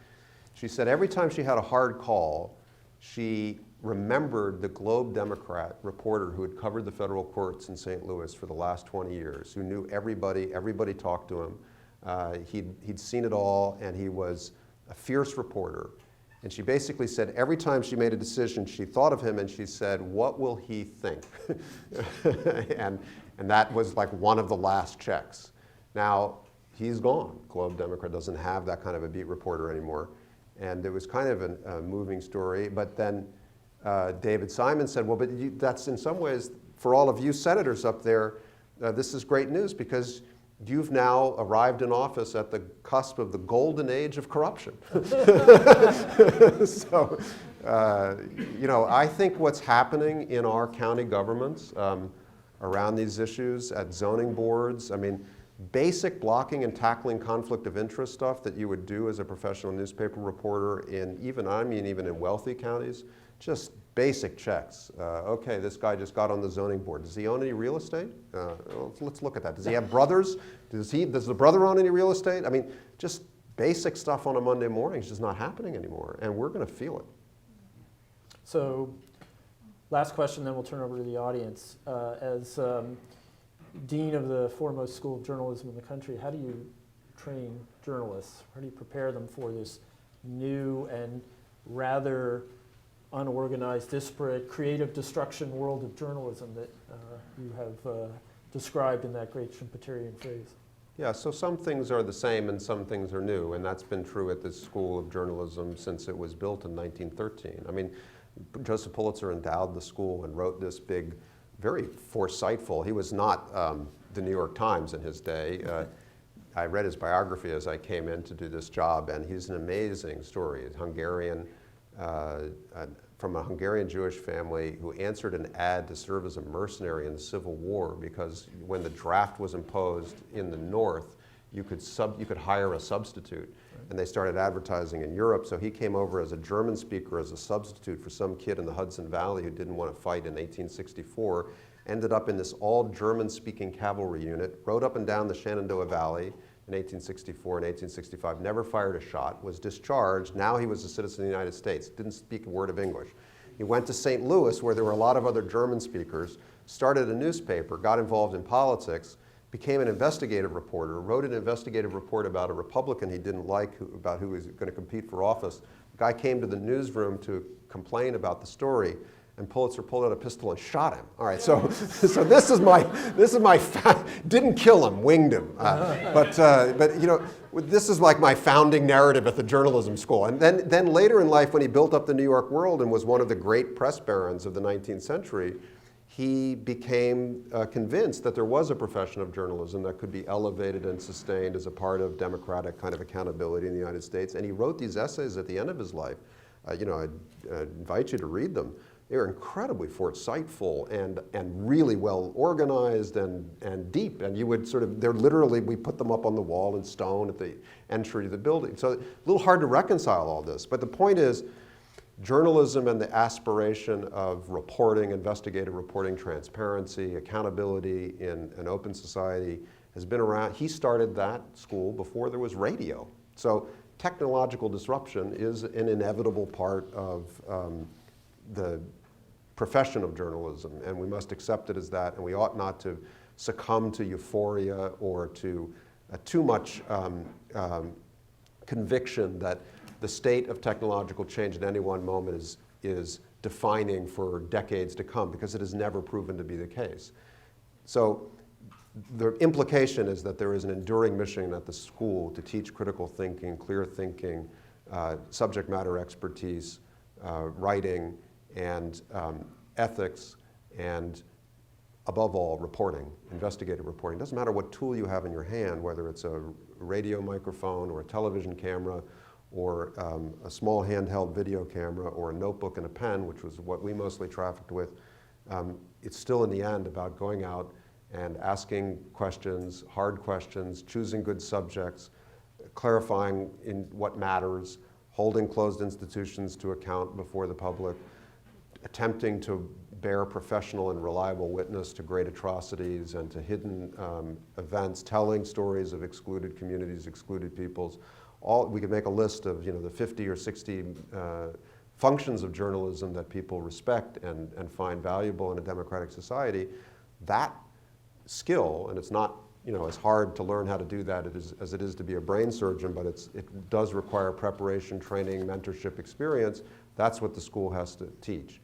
she said every time she had a hard call, she remembered the Globe Democrat reporter who had covered the federal courts in St. Louis for the last 20 years, who knew everybody talked to him. He'd seen it all, and he was a fierce reporter. And she basically said every time she made a decision, she thought of him and she said, "What will he think?" and that was like one of the last checks. Now, he's gone. Globe Democrat doesn't have that kind of a beat reporter anymore. And it was kind of a moving story. But then David Simon said, well, but that's in some ways, for all of you senators up there, this is great news because you've now arrived in office at the cusp of the golden age of corruption. So, I think what's happening in our county governments around these issues at zoning boards, basic blocking and tackling conflict of interest stuff that you would do as a professional newspaper reporter even in wealthy counties, just basic checks. Okay, this guy just got on the zoning board. Does he own any real estate? Let's look at that. Does he have brothers? Does the brother own any real estate? Just basic stuff on a Monday morning is just not happening anymore, and we're going to feel it. So, last question, then we'll turn over to the audience. As dean of the foremost school of journalism in the country, how do you train journalists? How do you prepare them for this new and rather unorganized, disparate, creative destruction world of journalism that you have described in that great Schumpeterian phrase? Yeah, so some things are the same and some things are new, and that's been true at this School of Journalism since it was built in 1913. Joseph Pulitzer endowed the school and wrote this big, very foresightful, he was not the New York Times in his day. I read his biography as I came in to do this job, and he's an amazing story. He's Hungarian, from a Hungarian Jewish family who answered an ad to serve as a mercenary in the Civil War because when the draft was imposed in the North, you could hire a substitute. And they started advertising in Europe, so he came over as a German speaker as a substitute for some kid in the Hudson Valley who didn't want to fight in 1864, ended up in this all German-speaking cavalry unit, rode up and down the Shenandoah Valley in 1864 and 1865, never fired a shot, was discharged. Now he was a citizen of the United States, didn't speak a word of English. He went to St. Louis, where there were a lot of other German speakers, started a newspaper, got involved in politics, became an investigative reporter, wrote an investigative report about a Republican he didn't like, about who was going to compete for office. The guy came to the newsroom to complain about the story, and Pulitzer pulled out a pistol and shot him. All right, so this is my didn't kill him, winged him. But this is like my founding narrative at the journalism school. And then later in life, when he built up the New York World and was one of the great press barons of the 19th century, he became convinced that there was a profession of journalism that could be elevated and sustained as a part of democratic kind of accountability in the United States. And he wrote these essays at the end of his life. I'd invite you to read them. They were incredibly foresightful and really well organized and deep. And you would we put them up on the wall in stone at the entry to the building. So a little hard to reconcile all this. But the point is, journalism and the aspiration of reporting, investigative reporting, transparency, accountability in an open society has been around. He started that school before there was radio. So technological disruption is an inevitable part of the profession of journalism, and we must accept it as that, and we ought not to succumb to euphoria or to too much conviction that the state of technological change at any one moment is defining for decades to come, because it has never proven to be the case. So the implication is that there is an enduring mission at the school to teach critical thinking, clear thinking, subject matter expertise, writing, and ethics, and above all, reporting, investigative reporting. It doesn't matter what tool you have in your hand, whether it's a radio microphone or a television camera or a small handheld video camera or a notebook and a pen, which was what we mostly trafficked with. It's still in the end about going out and asking questions, hard questions, choosing good subjects, clarifying in what matters, holding closed institutions to account before the public, attempting to bear professional and reliable witness to great atrocities and to hidden events, telling stories of excluded communities, excluded peoples. We could make a list of the 50 or 60 functions of journalism that people respect and find valuable in a democratic society. That skill, and it's not as hard to learn how to do that as it is to be a brain surgeon, but it does require preparation, training, mentorship, experience. That's what the school has to teach.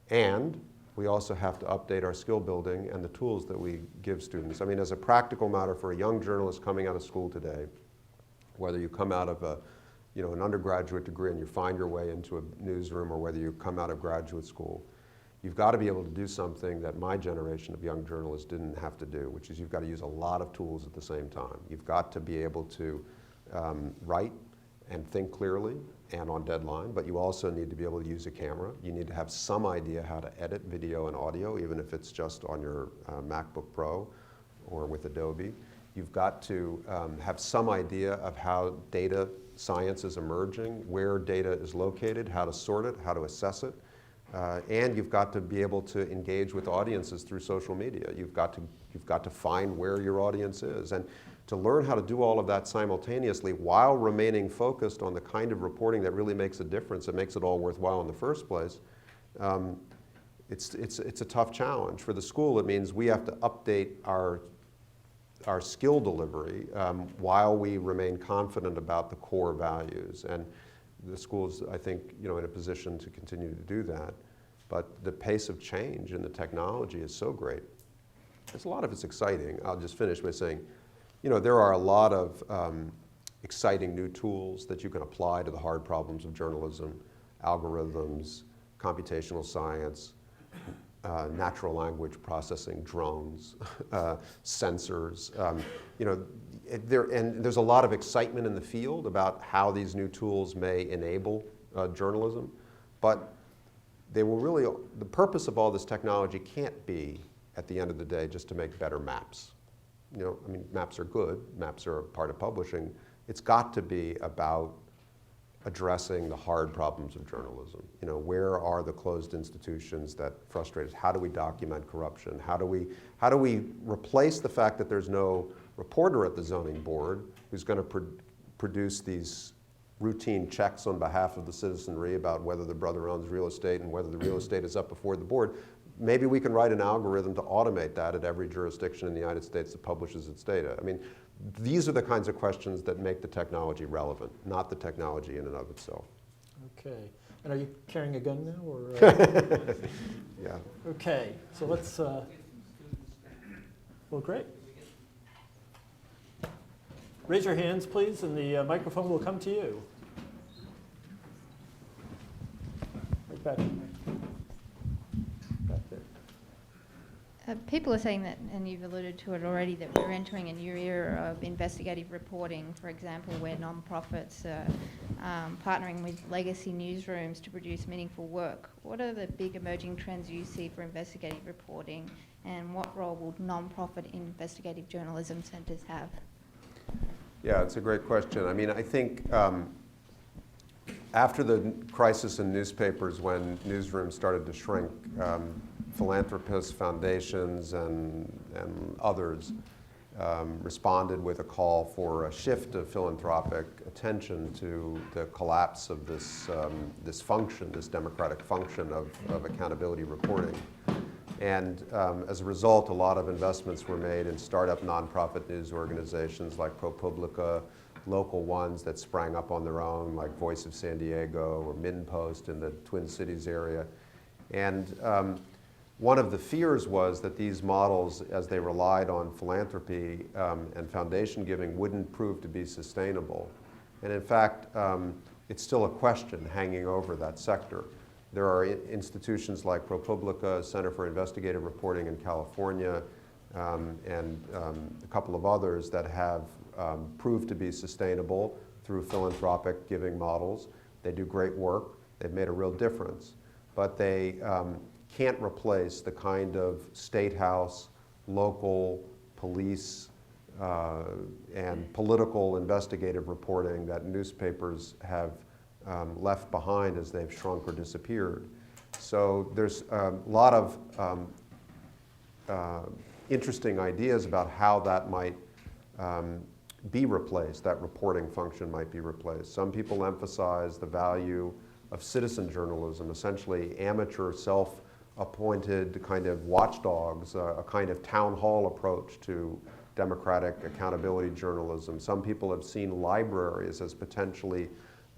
And we also have to update our skill building and the tools that we give students. I mean, as a practical matter for a young journalist coming out of school today, whether you come out of an undergraduate degree and you find your way into a newsroom, or whether you come out of graduate school, you've got to be able to do something that my generation of young journalists didn't have to do, which is you've got to use a lot of tools at the same time. You've got to be able to write and think clearly and on deadline, but you also need to be able to use a camera. You need to have some idea how to edit video and audio, even if it's just on your MacBook Pro or with Adobe. You've got to have some idea of how data science is emerging, where data is located, how to sort it, how to assess it. And you've got to be able to engage with audiences through social media. You've got to find where your audience is. And to learn how to do all of that simultaneously while remaining focused on the kind of reporting that really makes a difference and makes it all worthwhile in the first place, it's a tough challenge. For the school, it means we have to update our skill delivery while we remain confident about the core values. And the school's, I think, in a position to continue to do that. But the pace of change in the technology is so great. There's a lot of it's exciting. I'll just finish by saying, there are a lot of exciting new tools that you can apply to the hard problems of journalism: algorithms, computational science, natural language processing, drones, sensors. And there's a lot of excitement in the field about how these new tools may enable journalism, but they will really, the purpose of all this technology can't be, at the end of the day, just to make better maps. Maps are good, maps are a part of publishing. It's got to be about addressing the hard problems of journalism. Where are the closed institutions that frustrate us? How do we document corruption? How do we replace the fact that there's no reporter at the zoning board who's going to produce these routine checks on behalf of the citizenry about whether the brother owns real estate and whether the real estate is up before the board? Maybe we can write an algorithm to automate that at every jurisdiction in the United States that publishes its data. These are the kinds of questions that make the technology relevant, not the technology in and of itself. Okay. And are you carrying a gun now, or? Yeah. Okay. So let's. Well, great. Raise your hands, please, and the microphone will come to you. Right back there. People are saying that, and you've alluded to it already, that we're entering a new era of investigative reporting, for example, where non-profits are partnering with legacy newsrooms to produce meaningful work. What are the big emerging trends you see for investigative reporting, and what role will non-profit investigative journalism centres have? Yeah, it's a great question. I think after the crisis in newspapers, when newsrooms started to shrink, philanthropists, foundations, and others responded with a call for a shift of philanthropic attention to the collapse of this, this function, this democratic function of accountability reporting. And as a result, a lot of investments were made in startup nonprofit news organizations like ProPublica, local ones that sprang up on their own, like Voice of San Diego or MinnPost in the Twin Cities area. And one of the fears was that these models, as they relied on philanthropy and foundation giving, wouldn't prove to be sustainable. And in fact, it's still a question hanging over that sector. There are institutions like ProPublica, Center for Investigative Reporting in California, and a couple of others that have proved to be sustainable through philanthropic giving models. They do great work. They've made a real difference. But they can't replace the kind of state house, local, police, and political investigative reporting that newspapers have left behind as they've shrunk or disappeared. So there's a lot of interesting ideas about how that might be replaced, that reporting function might be replaced. Some people emphasize the value of citizen journalism, essentially amateur, self-appointed kind of watchdogs, a kind of town hall approach to democratic accountability journalism. Some people have seen libraries as potentially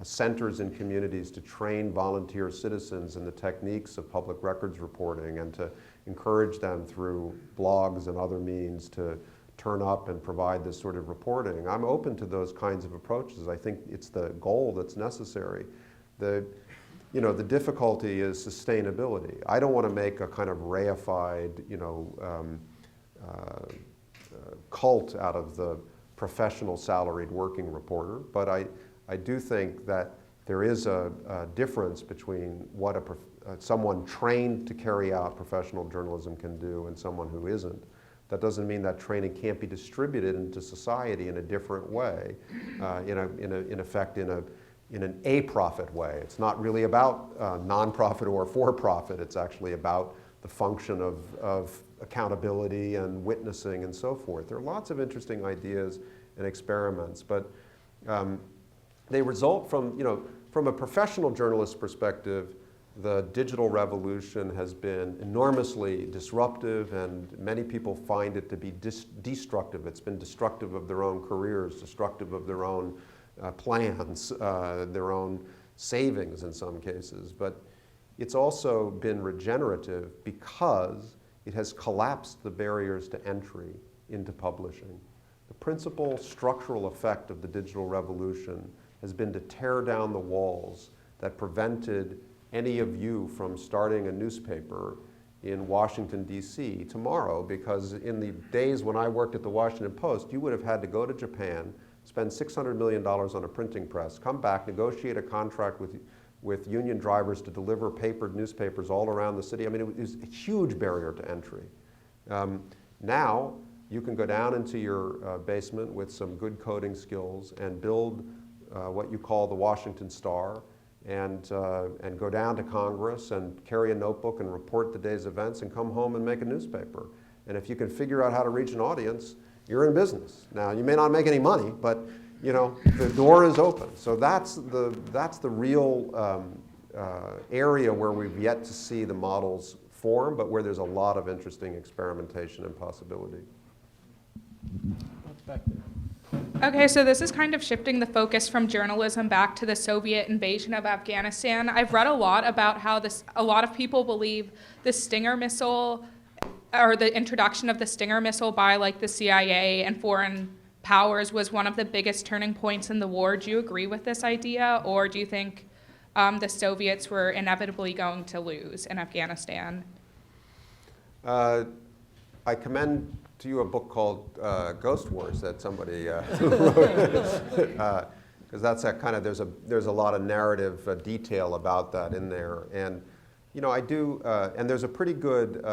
centers in communities to train volunteer citizens in the techniques of public records reporting and to encourage them through blogs and other means to turn up and provide this sort of reporting. I'm open to those kinds of approaches. I think it's the goal that's necessary. The difficulty is sustainability. I don't want to make a kind of reified, cult out of the professional salaried working reporter, but I do think that there is a difference between what someone trained to carry out professional journalism can do and someone who isn't. That doesn't mean that training can't be distributed into society in a different way, in effect in an a-profit way. It's not really about nonprofit or for-profit. It's actually about the function of accountability and witnessing and so forth. There are lots of interesting ideas and experiments, but they result from a professional journalist perspective, the digital revolution has been enormously disruptive, and many people find it to be destructive. It's been destructive of their own careers, destructive of their own plans, their own savings in some cases. But it's also been regenerative because it has collapsed the barriers to entry into publishing. The principal structural effect of the digital revolution has been to tear down the walls that prevented any of you from starting a newspaper in Washington, D.C. tomorrow, because in the days when I worked at the Washington Post, you would have had to go to Japan, spend $600 million on a printing press, come back, negotiate a contract with union drivers to deliver papered newspapers all around the city. I mean, it was a huge barrier to entry. Now, you can go down into your basement with some good coding skills and build what you call the Washington Star, and go down to Congress and carry a notebook and report the day's events and come home and make a newspaper. And if you can figure out how to reach an audience, you're in business. Now, you may not make any money, but the door is open. So that's the real area where we've yet to see the models form, but where there's a lot of interesting experimentation and possibility. What's back there? Okay, so this is kind of shifting the focus from journalism back to the Soviet invasion of Afghanistan. I've read a lot about how a lot of people believe the Stinger missile, or the introduction of the Stinger missile by like the CIA and foreign powers, was one of the biggest turning points in the war. Do you agree with this idea, or do you think the Soviets were inevitably going to lose in Afghanistan? I commend to you a book called Ghost Wars that somebody wrote, because that's that kind of, there's a lot of narrative detail about that in there, and I do, and there's a pretty good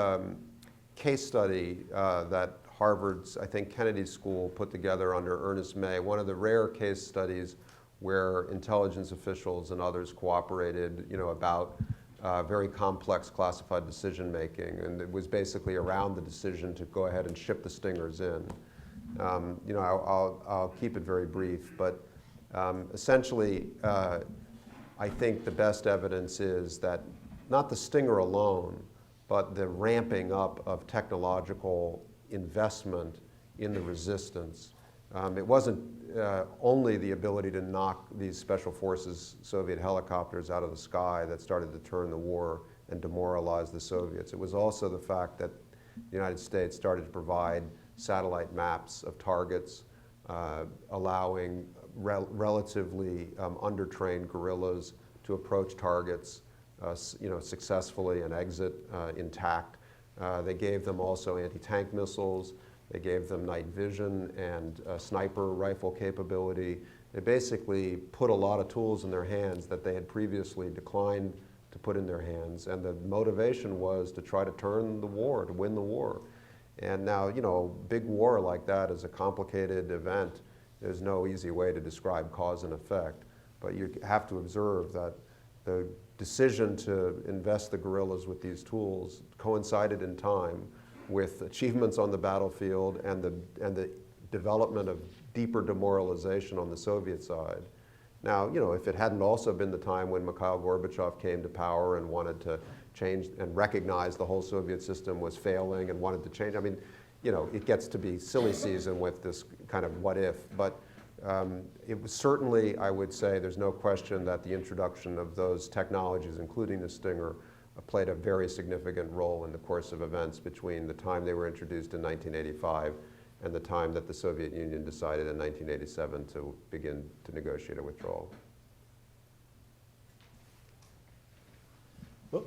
case study that Harvard's, I think, Kennedy School put together under Ernest May, one of the rare case studies where intelligence officials and others cooperated, about very complex classified decision making, and it was basically around the decision to go ahead and ship the Stingers in. I'll keep it very brief, but Essentially, I think the best evidence is that not the Stinger alone, but the ramping up of technological investment in the resistance. It wasn't only the ability to knock these special forces Soviet helicopters out of the sky that started to turn the war and demoralize the Soviets. It was also the fact that the United States started to provide satellite maps of targets, allowing relatively undertrained guerrillas to approach targets successfully and exit intact. They gave them also anti-tank missiles. They gave them night vision and sniper rifle capability. They basically put a lot of tools in their hands that they had previously declined to put in their hands. And the motivation was to try to turn the war, to win the war. And now, big war like that is a complicated event. There's no easy way to describe cause and effect. But you have to observe that the decision to invest the guerrillas with these tools coincided in time with achievements on the battlefield and the development of deeper demoralization on the Soviet side. Now, if it hadn't also been the time when Mikhail Gorbachev came to power and wanted to change and recognize the whole Soviet system was failing and wanted to change, it gets to be silly season with this kind of what if, but it was certainly, I would say, there's no question that the introduction of those technologies, including the Stinger, played a very significant role in the course of events between the time they were introduced in 1985 and the time that the Soviet Union decided in 1987 to begin to negotiate a withdrawal. Well,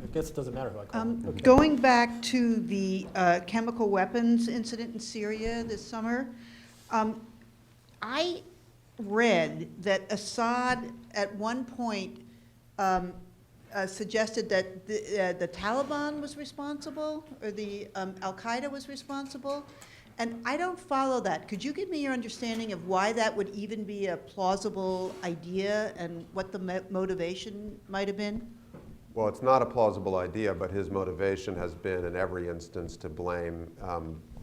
I guess it doesn't matter who I call. Okay. Going back to the chemical weapons incident in Syria this summer, I read that Assad at one point suggested that the Taliban was responsible, or the Al-Qaeda was responsible, and I don't follow that. Could you give me your understanding of why that would even be a plausible idea and what the motivation might have been? Well, it's not a plausible idea, but his motivation has been in every instance to blame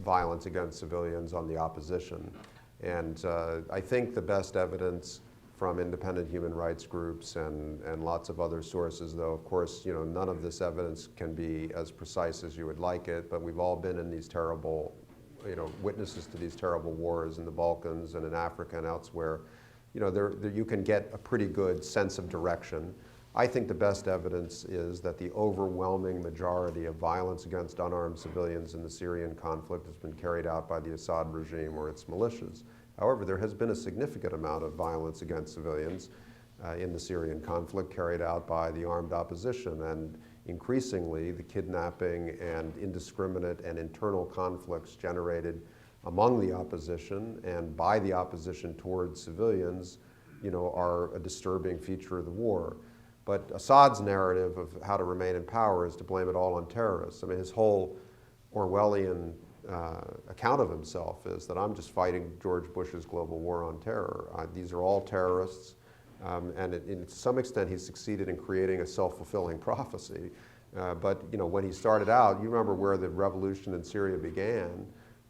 violence against civilians on the opposition. And I think the best evidence from independent human rights groups and lots of other sources, though of course none of this evidence can be as precise as you would like it, but we've all been in these terrible, witnesses to these terrible wars in the Balkans and in Africa and elsewhere. You can get a pretty good sense of direction. I think the best evidence is that the overwhelming majority of violence against unarmed civilians in the Syrian conflict has been carried out by the Assad regime or its militias. However, there has been a significant amount of violence against civilians in the Syrian conflict carried out by the armed opposition, and increasingly the kidnapping and indiscriminate and internal conflicts generated among the opposition and by the opposition towards civilians, are a disturbing feature of the war. But Assad's narrative of how to remain in power is to blame it all on terrorists. His whole Orwellian account of himself is that I'm just fighting George Bush's global war on terror. These are all terrorists, and to some extent he's succeeded in creating a self-fulfilling prophecy. But when he started out, you remember where the revolution in Syria began.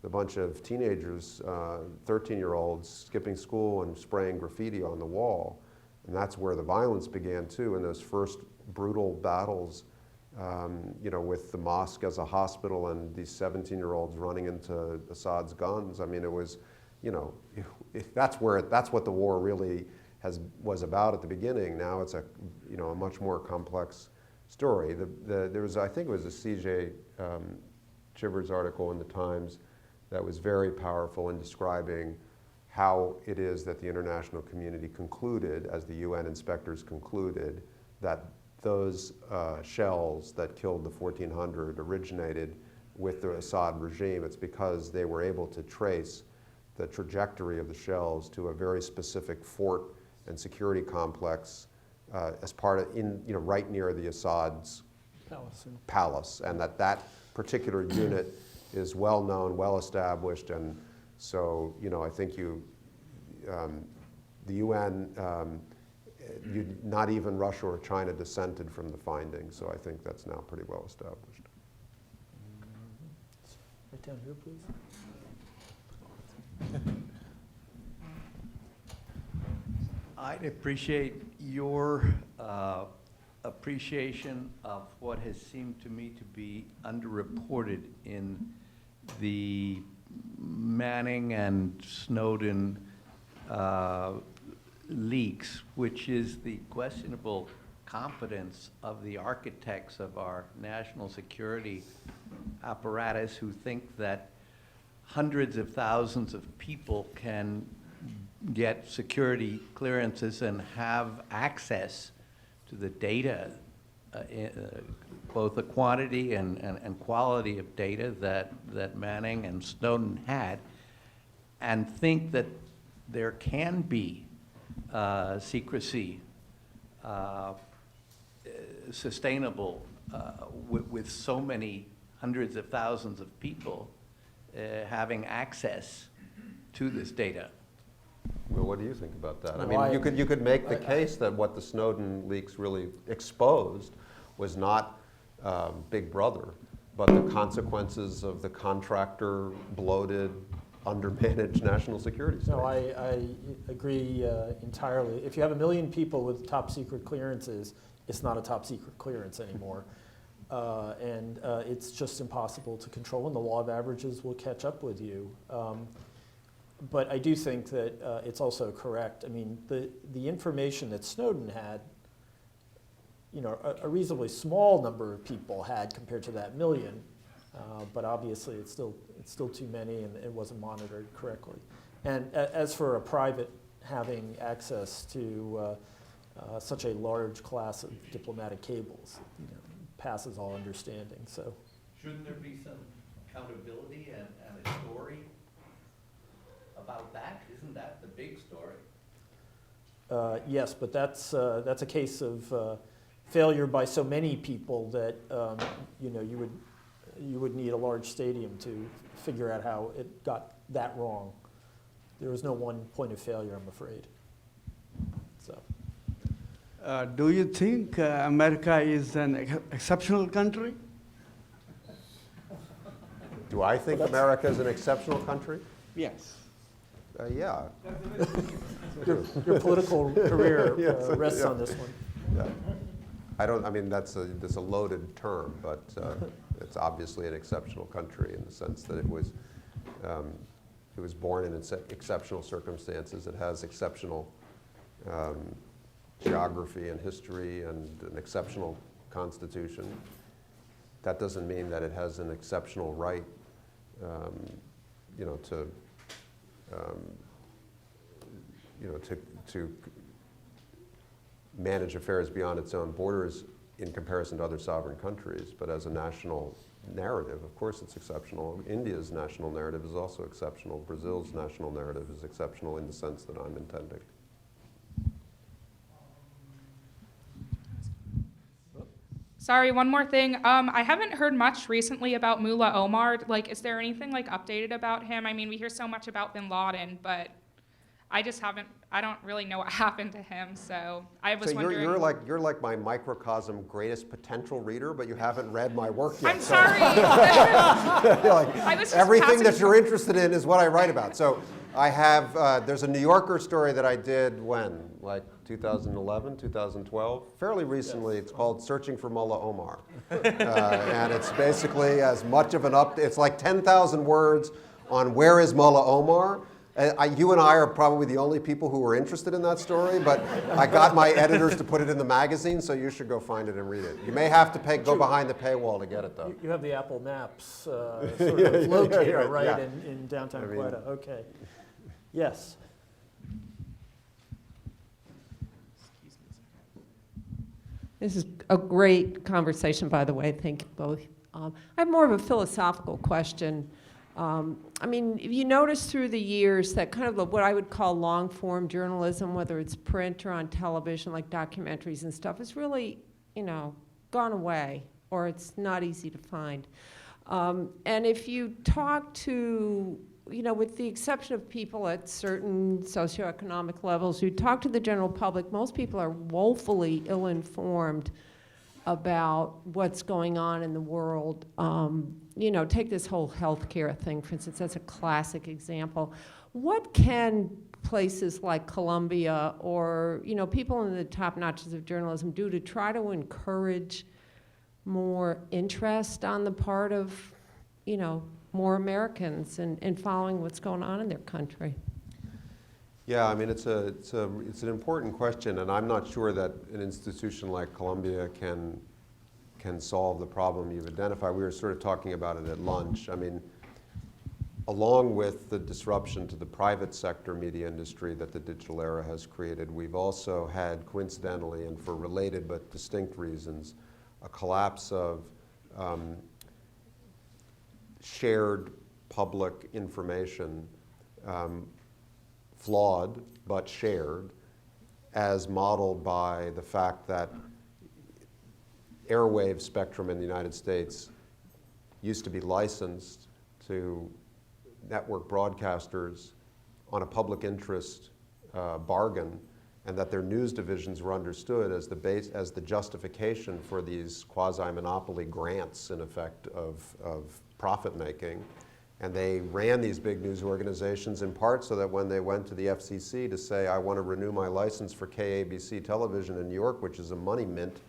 A bunch of teenagers, 13-year-olds, skipping school and spraying graffiti on the wall. And that's where the violence began too, in those first brutal battles, with the mosque as a hospital and these 17-year-olds running into Assad's guns. It was, that's what the war really was about at the beginning. Now it's a much more complex story. There was, I think it was a C.J. Chivers article in the Times that was very powerful in describing how it is that the international community concluded, as the UN inspectors concluded, that those shells that killed the 1,400 originated with the Assad regime. It's because they were able to trace the trajectory of the shells to a very specific fort and security complex as part of, right near the Assad's palace, and that particular unit is well known, well established, and so, I think the UN, not even Russia or China dissented from the findings, so I think that's now pretty well established. Right down here, please. I'd appreciate your appreciation of what has seemed to me to be underreported in the Manning and Snowden leaks, which is the questionable competence of the architects of our national security apparatus who think that hundreds of thousands of people can get security clearances and have access to the data, both the quantity and quality of data that Manning and Snowden had, and think that there can be secrecy sustainable with so many hundreds of thousands of people having access to this data. Well, what do you think about that? I Well, mean, you could make the case that what the Snowden leaks really exposed was not Big Brother, but the consequences of the contractor, bloated, undermanaged national security state. No, I agree entirely. If you have 1 million people with top secret clearances, it's not a top secret clearance anymore. And it's just impossible to control, and the law of averages will catch up with you. But I do think that it's also correct. I mean, the information that Snowden had, you know, a reasonably small number of people had compared to that 1 million. But obviously, it's still too many, and it wasn't monitored correctly. And as for a private having access to such a large class of diplomatic cables, you know, passes all understanding. So, Shouldn't there be some accountability and a story about that? Isn't that the big story? yes, but that's a case of failure by so many people that you know, you would need a large stadium to figure out how it got that wrong. There was no one point of failure, I'm afraid. So, Do you think America is an exceptional country? Do I think America is an exceptional country? Yes. Yeah. your political career Yes, rests yeah. on this one. Yeah. I mean, that's a loaded term, but it's obviously an exceptional country in the sense that it was born in exceptional circumstances. It has exceptional geography and history and an exceptional constitution. That doesn't mean that it has an exceptional right, you know, to manage affairs beyond its own borders in comparison to other sovereign countries. But as a national narrative, of course it's exceptional. India's national narrative is also exceptional. Brazil's national narrative is exceptional in the sense that I'm intending. Sorry, one more thing. I haven't heard much recently about Mullah Omar. Like, is there anything like updated about him? I mean, we hear so much about bin Laden, but I don't really know what happened to him. So I was wondering. You're like my microcosm greatest potential reader, but you haven't read my work yet. I'm so- sorry. Like, was just everything passing that you're interested in is what I write about. So I have, there's a New Yorker story that I did when? Like 2011, 2012? Fairly recently. Yes. It's called Searching for Mullah Omar. And it's basically as much of an it's like 10,000 words on where is Mullah Omar. You and I are probably the only people who were interested in that story, but I got my editors to put it in the magazine, so you should go find it and read it. You may have to go behind the paywall to get it, though. You have the Apple Maps sort of locator, right, yeah. in downtown I mean- Quetta. Okay. Yes. This is a great conversation, by the way. Thank you both. I have more of a philosophical question. I mean, if you notice through the years that kind of what I would call long-form journalism, whether it's print or on television, like documentaries and stuff, is really, you know, gone away, or it's not easy to find. And if you talk to, you know, with the exception of people at certain socioeconomic levels, you talk to the general public, most people are woefully ill-informed about what's going on in the world. Take this whole healthcare thing, for instance, that's a classic example. What can places like Columbia or, people in the top notches of journalism do to try to encourage more interest on the part of, more Americans in following what's going on in their country? Yeah, I mean, it's an important question, and I'm not sure that an institution like Columbia can solve the problem you've identified. We were sort of talking about it at lunch. I mean, along with the disruption to the private sector media industry that the digital era has created, we've also had, coincidentally and for related but distinct reasons, a collapse of shared public information, flawed but shared, as modeled by the fact that airwave spectrum in the United States used to be licensed to network broadcasters on a public interest bargain, and that their news divisions were understood as the justification for these quasi-monopoly grants, in effect, of profit making. And they ran these big news organizations in part so that when they went to the FCC to say, I want to renew my license for KABC television in New York, which is a money mint,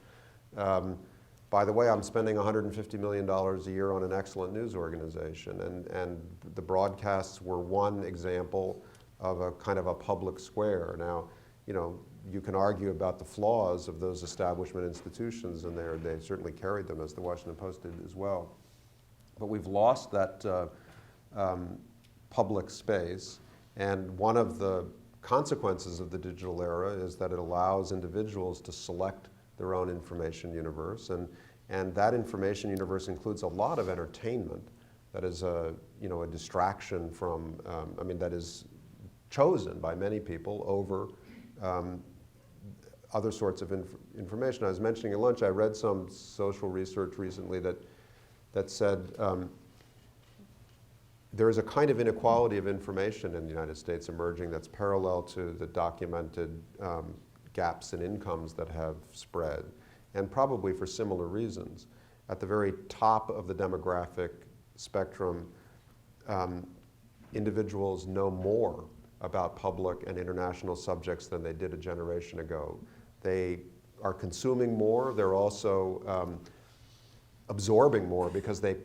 by the way, I'm spending $150 million a year on an excellent news organization. And the broadcasts were one example of a kind of a public square. Now, you can argue about the flaws of those establishment institutions, and they certainly carried them, as the Washington Post did as well. But we've lost that public space, and one of the consequences of the digital era is that it allows individuals to select their own information universe, and that information universe includes a lot of entertainment that is a distraction from, that is chosen by many people over other sorts of information. I was mentioning at lunch, I read some social research recently that said there is a kind of inequality of information in the United States emerging that's parallel to the documented gaps in incomes that have spread, and probably for similar reasons. At the very top of the demographic spectrum, individuals know more about public and international subjects than they did a generation ago. They are consuming more. They're also absorbing more because they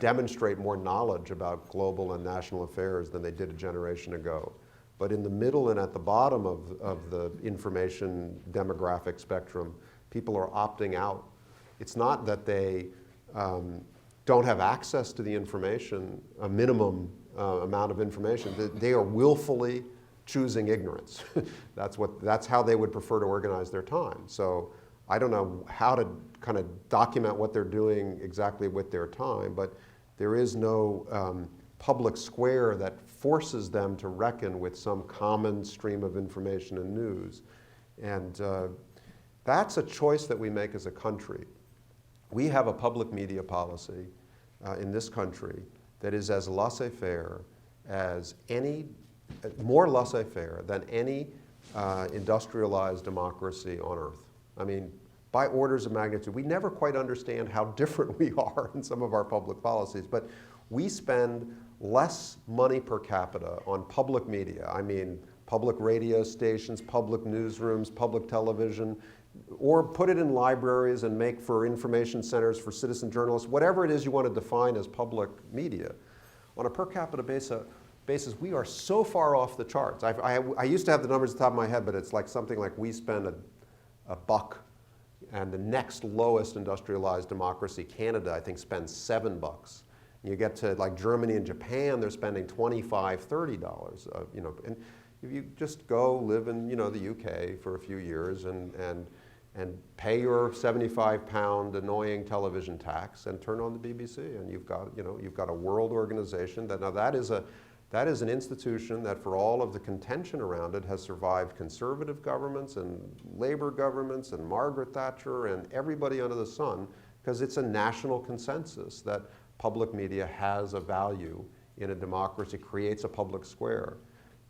demonstrate more knowledge about global and national affairs than they did a generation ago. But in the middle and at the bottom of the information demographic spectrum, people are opting out. It's not that they don't have access to the information, a minimum amount of information. They are willfully choosing ignorance. That's how they would prefer to organize their time. So I don't know how to kind of document what they're doing exactly with their time, but there is no public square that forces them to reckon with some common stream of information and news. And that's a choice that we make as a country. We have a public media policy in this country that is as laissez-faire as more laissez-faire than any industrialized democracy on earth. I mean, by orders of magnitude. We never quite understand how different we are in some of our public policies, but we spend less money per capita on public media. I mean, public radio stations, public newsrooms, public television, or put it in libraries and make for information centers for citizen journalists, whatever it is you want to define as public media. On a per capita basis, we are so far off the charts. I used to have the numbers at the top of my head, but it's like something like we spend a buck, and the next lowest industrialized democracy, Canada, I think spends $7. You get to like Germany and Japan, they're spending $25, $30. And if you just go live in the UK for a few years and pay your £75 annoying television tax and turn on the BBC, and you've got a world organization that is an institution that, for all of the contention around it, has survived conservative governments and labor governments and Margaret Thatcher and everybody under the sun, because it's a national consensus that public media has a value in a democracy, creates a public square.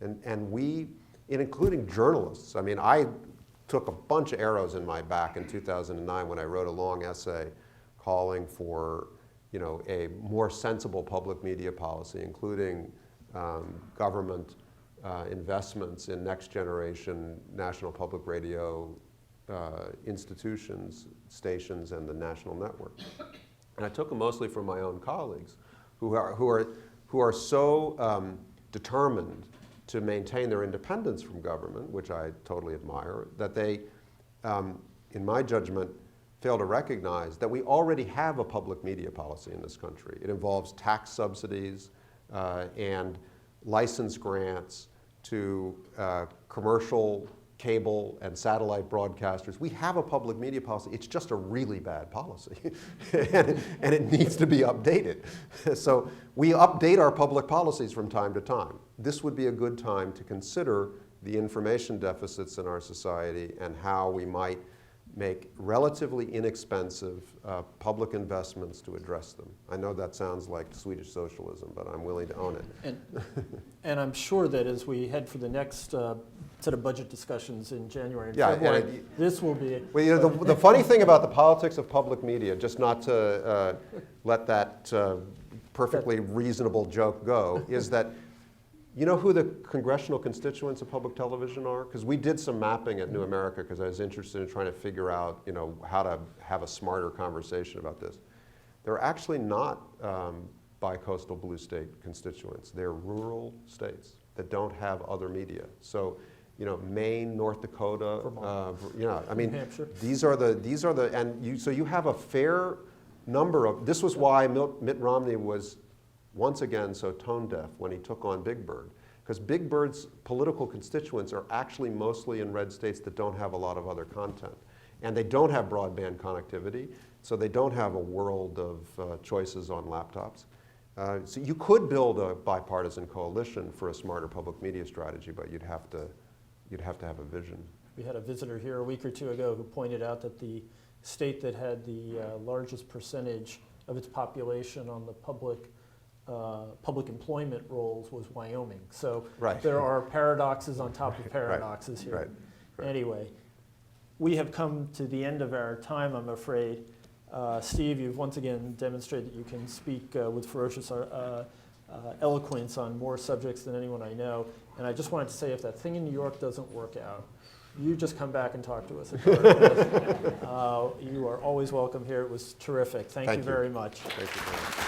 And we, including journalists, I mean, took a bunch of arrows in my back in 2009 when I wrote a long essay calling for, you know, a more sensible public media policy, including government investments in next generation national public radio institutions, stations, and the national network. And I took them mostly from my own colleagues who are so determined to maintain their independence from government, which I totally admire, that they, in my judgment, fail to recognize that we already have a public media policy in this country. It involves tax subsidies and license grants to commercial cable and satellite broadcasters. We have a public media policy. It's just a really bad policy, and it needs to be updated. So we update our public policies from time to time. This would be a good time to consider the information deficits in our society and how we might make relatively inexpensive public investments to address them. I know that sounds like Swedish socialism, but I'm willing to own it. And I'm sure that as we head for the next set of budget discussions in January and Yeah, February, this will be... Well, you know, the funny thing about the politics of public media, just not to let that perfectly reasonable joke go, is that you know who the congressional constituents of public television are? Because we did some mapping at New America because I was interested in trying to figure out, you know, how to have a smarter conversation about this. They're actually not bi-coastal blue state constituents. They're rural states that don't have other media. So, you know, Maine, North Dakota, yeah, I mean, New Hampshire. these are the, and you, so you have a fair number of, this was why Mitt Romney was once again so tone deaf when he took on Big Bird. Because Big Bird's political constituents are actually mostly in red states that don't have a lot of other content. And they don't have broadband connectivity, so they don't have a world of choices on laptops. So you could build a bipartisan coalition for a smarter public media strategy, but you'd have to have a vision. We had a visitor here a week or two ago who pointed out that the state that had the largest percentage of its population on the public employment roles was Wyoming. So Right. there are paradoxes on top of paradoxes here. Right. Right. Anyway, we have come to the end of our time, I'm afraid. Steve, you've once again demonstrated that you can speak with ferocious eloquence on more subjects than anyone I know. And I just wanted to say, if that thing in New York doesn't work out, you just come back and talk to us at Dartmouth. You are always welcome here. It was terrific. Thank you very much. Thank you very much.